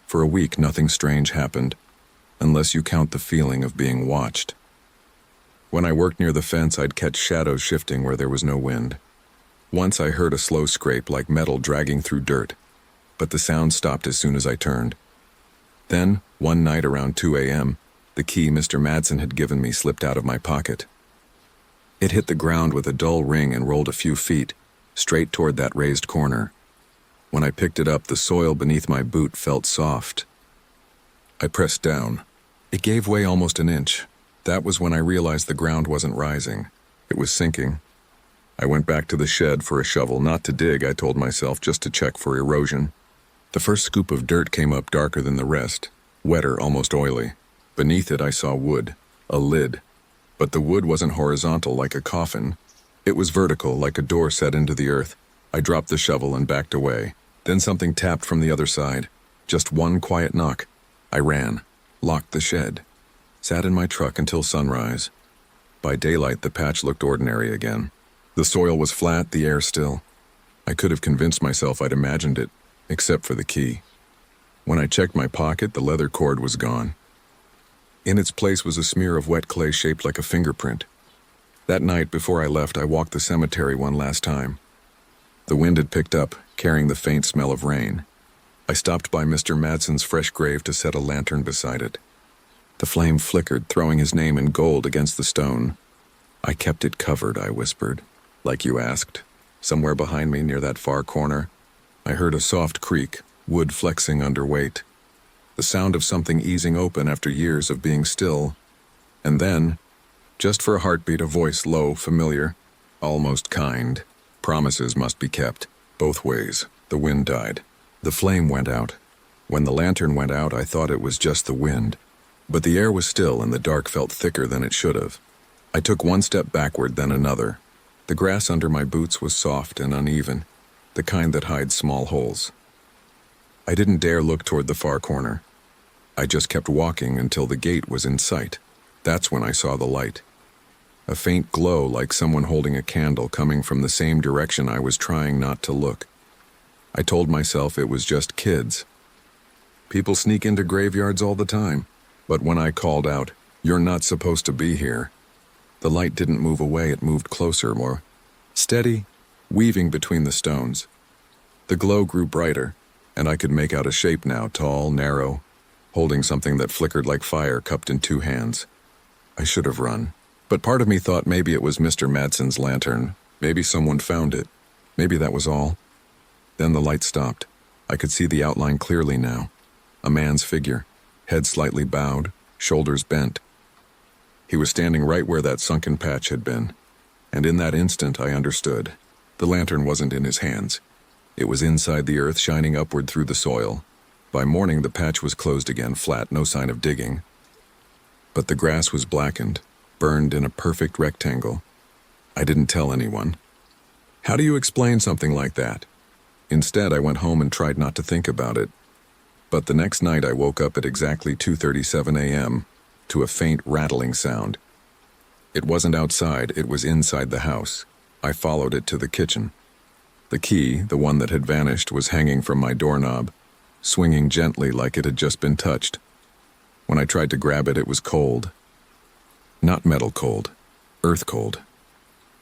For a week, nothing strange happened, unless you count the feeling of being watched. When I worked near the fence, I'd catch shadows shifting where there was no wind. Once I heard a slow scrape like metal dragging through dirt, but the sound stopped as soon as I turned. Then, one night around 2 a.m., the key Mr. Madsen had given me slipped out of my pocket. It hit the ground with a dull ring and rolled a few feet, straight toward that raised corner. When I picked it up, the soil beneath my boot felt soft. I pressed down. It gave way almost an inch. That was when I realized the ground wasn't rising. It was sinking. I went back to the shed for a shovel, not to dig, I told myself, just to check for erosion. The first scoop of dirt came up darker than the rest, wetter, almost oily. Beneath it, I saw wood, a lid. But the wood wasn't horizontal like a coffin. It was vertical, like a door set into the earth. I dropped the shovel and backed away. Then something tapped from the other side. Just one quiet knock. I ran, locked the shed, sat in my truck until sunrise. By daylight, the patch looked ordinary again. The soil was flat, the air still. I could have convinced myself I'd imagined it, except for the key. When I checked my pocket, the leather cord was gone. In its place was a smear of wet clay shaped like a fingerprint. That night, before I left, I walked the cemetery one last time. The wind had picked up, carrying the faint smell of rain. I stopped by Mr. Madsen's fresh grave to set a lantern beside it. The flame flickered, throwing his name in gold against the stone. "I kept it covered," I whispered, "like you asked." Somewhere behind me, near that far corner, I heard a soft creak, wood flexing under weight. The sound of something easing open after years of being still. And then, just for a heartbeat, a voice low, familiar, almost kind. Promises must be kept, both ways. The wind died. The flame went out. When the lantern went out, I thought it was just the wind. But the air was still and the dark felt thicker than it should have. I took one step backward, then another. The grass under my boots was soft and uneven, the kind that hides small holes. I didn't dare look toward the far corner. I just kept walking until the gate was in sight. That's when I saw the light. A faint glow like someone holding a candle coming from the same direction I was trying not to look. I told myself it was just kids. People sneak into graveyards all the time. But when I called out, "You're not supposed to be here," the light didn't move away, it moved closer, more steady, weaving between the stones. The glow grew brighter, and I could make out a shape now, tall, narrow, holding something that flickered like fire cupped in two hands. I should have run, but part of me thought maybe it was Mr. Madsen's lantern. Maybe someone found it. Maybe that was all. Then the light stopped. I could see the outline clearly now. A man's figure, head slightly bowed, shoulders bent. He was standing right where that sunken patch had been, and in that instant I understood. The lantern wasn't in his hands. It was inside the earth, shining upward through the soil. By morning the patch was closed again, flat, no sign of digging. But the grass was blackened, burned in a perfect rectangle. I didn't tell anyone. How do you explain something like that? Instead, I went home and tried not to think about it. But the next night I woke up at exactly 2:37 a.m. to a faint rattling sound. It wasn't outside, it was inside the house. I followed it to the kitchen. The key, the one that had vanished, was hanging from my doorknob, swinging gently like it had just been touched. When I tried to grab it, it was cold. Not metal cold, earth cold.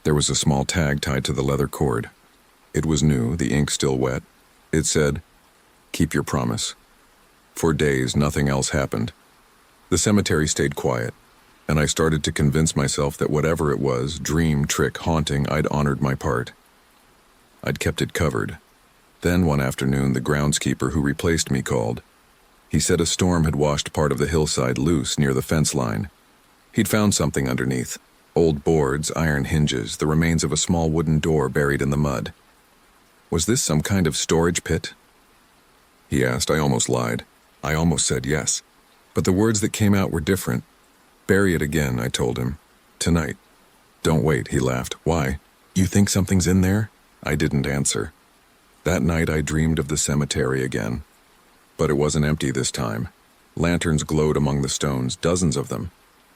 There was a small tag tied to the leather cord. It was new, the ink still wet. It said, "Keep your promise." For days, nothing else happened. The cemetery stayed quiet, and I started to convince myself that whatever it was, dream, trick, haunting, I'd honored my part. I'd kept it covered. Then one afternoon, the groundskeeper who replaced me called. He said a storm had washed part of the hillside loose near the fence line. He'd found something underneath. Old boards, iron hinges, the remains of a small wooden door buried in the mud. Was this some kind of storage pit? He asked. I almost lied. I almost said yes. But the words that came out were different. "Bury it again," I told him. "Tonight." "Don't wait," he laughed. "Why? You think something's in there?" I didn't answer. That night I dreamed of the cemetery again. But it wasn't empty this time. Lanterns glowed among the stones, dozens of them.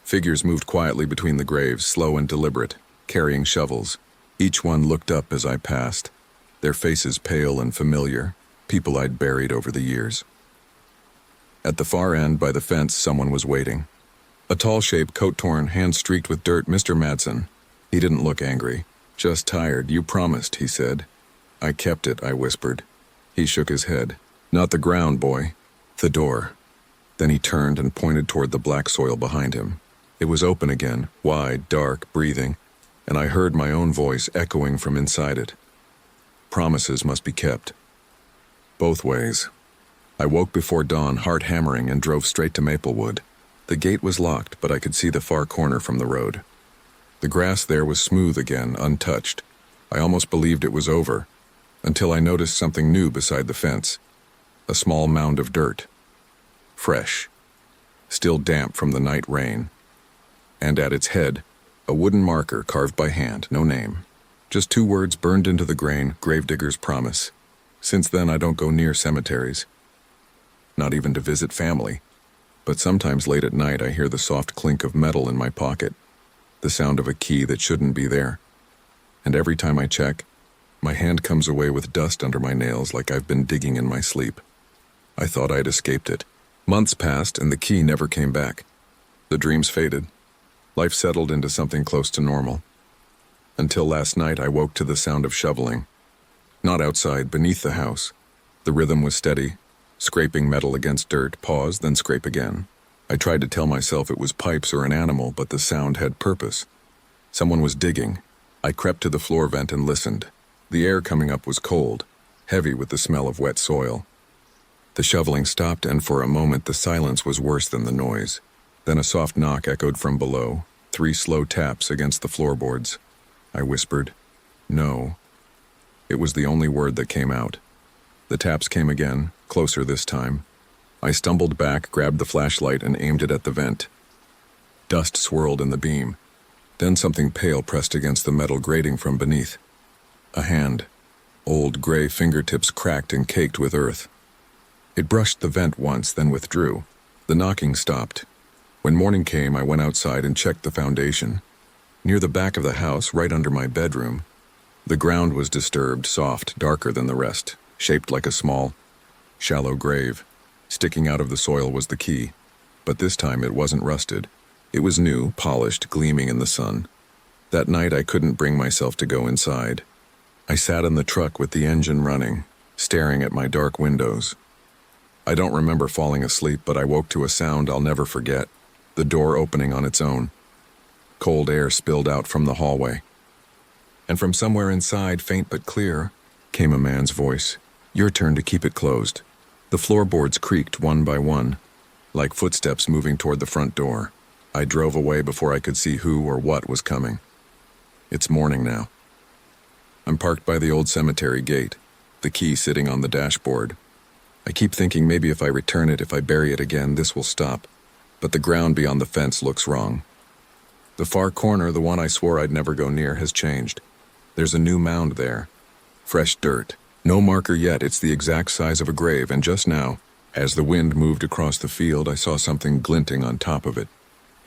Figures moved quietly between the graves, slow and deliberate, carrying shovels. Each one looked up as I passed, their faces pale and familiar, people I'd buried over the years. At the far end, by the fence, someone was waiting. A tall shape, coat torn, hands streaked with dirt, Mr. Madsen. He didn't look angry. "Just tired. You promised," he said. "I kept it," I whispered. He shook his head. "Not the ground, boy. The door." Then he turned and pointed toward the black soil behind him. It was open again, wide, dark, breathing, and I heard my own voice echoing from inside it. Promises must be kept. Both ways. I woke before dawn, heart hammering, and drove straight to Maplewood. The gate was locked, but I could see the far corner from the road. The grass there was smooth again, untouched. I almost believed it was over, until I noticed something new beside the fence. A small mound of dirt. Fresh. Still damp from the night rain. And at its head, a wooden marker carved by hand, no name. Just 2 words burned into the grain, Gravedigger's Promise. Since then, I don't go near cemeteries. Not even to visit family. But sometimes late at night, I hear the soft clink of metal in my pocket, the sound of a key that shouldn't be there. And every time I check, my hand comes away with dust under my nails like I've been digging in my sleep. I thought I'd escaped it. Months passed and the key never came back. The dreams faded. Life settled into something close to normal. Until last night, I woke to the sound of shoveling. Not outside, beneath the house. The rhythm was steady, scraping metal against dirt, pause, then scrape again. I tried to tell myself it was pipes or an animal, but the sound had purpose. Someone was digging. I crept to the floor vent and listened. The air coming up was cold, heavy with the smell of wet soil. The shoveling stopped, and for a moment the silence was worse than the noise. Then a soft knock echoed from below, 3 slow taps against the floorboards. I whispered, "No." It was the only word that came out. The taps came again, closer this time. I stumbled back, grabbed the flashlight, and aimed it at the vent. Dust swirled in the beam. Then something pale pressed against the metal grating from beneath. A hand. Old gray fingertips cracked and caked with earth. It brushed the vent once, then withdrew. The knocking stopped. When morning came, I went outside and checked the foundation. Near the back of the house, right under my bedroom, the ground was disturbed, soft, darker than the rest, shaped like a small, shallow grave. Sticking out of the soil was the key, but this time it wasn't rusted. It was new, polished, gleaming in the sun. That night I couldn't bring myself to go inside. I sat in the truck with the engine running, staring at my dark windows. I don't remember falling asleep, but I woke to a sound I'll never forget, the door opening on its own. Cold air spilled out from the hallway. And from somewhere inside, faint but clear, came a man's voice. "Your turn to keep it closed." The floorboards creaked one by one, like footsteps moving toward the front door. I drove away before I could see who or what was coming. It's morning now. I'm parked by the old cemetery gate, the key sitting on the dashboard. I keep thinking maybe if I return it, if I bury it again, this will stop. But the ground beyond the fence looks wrong. The far corner, the one I swore I'd never go near, has changed. There's a new mound there. Fresh dirt. No marker yet, it's the exact size of a grave, and just now, as the wind moved across the field, I saw something glinting on top of it.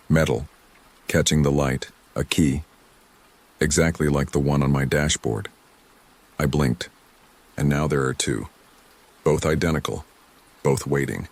Metal. Catching the light. A key. Exactly like the one on my dashboard. I blinked, and now there are 2. Both identical. Both waiting.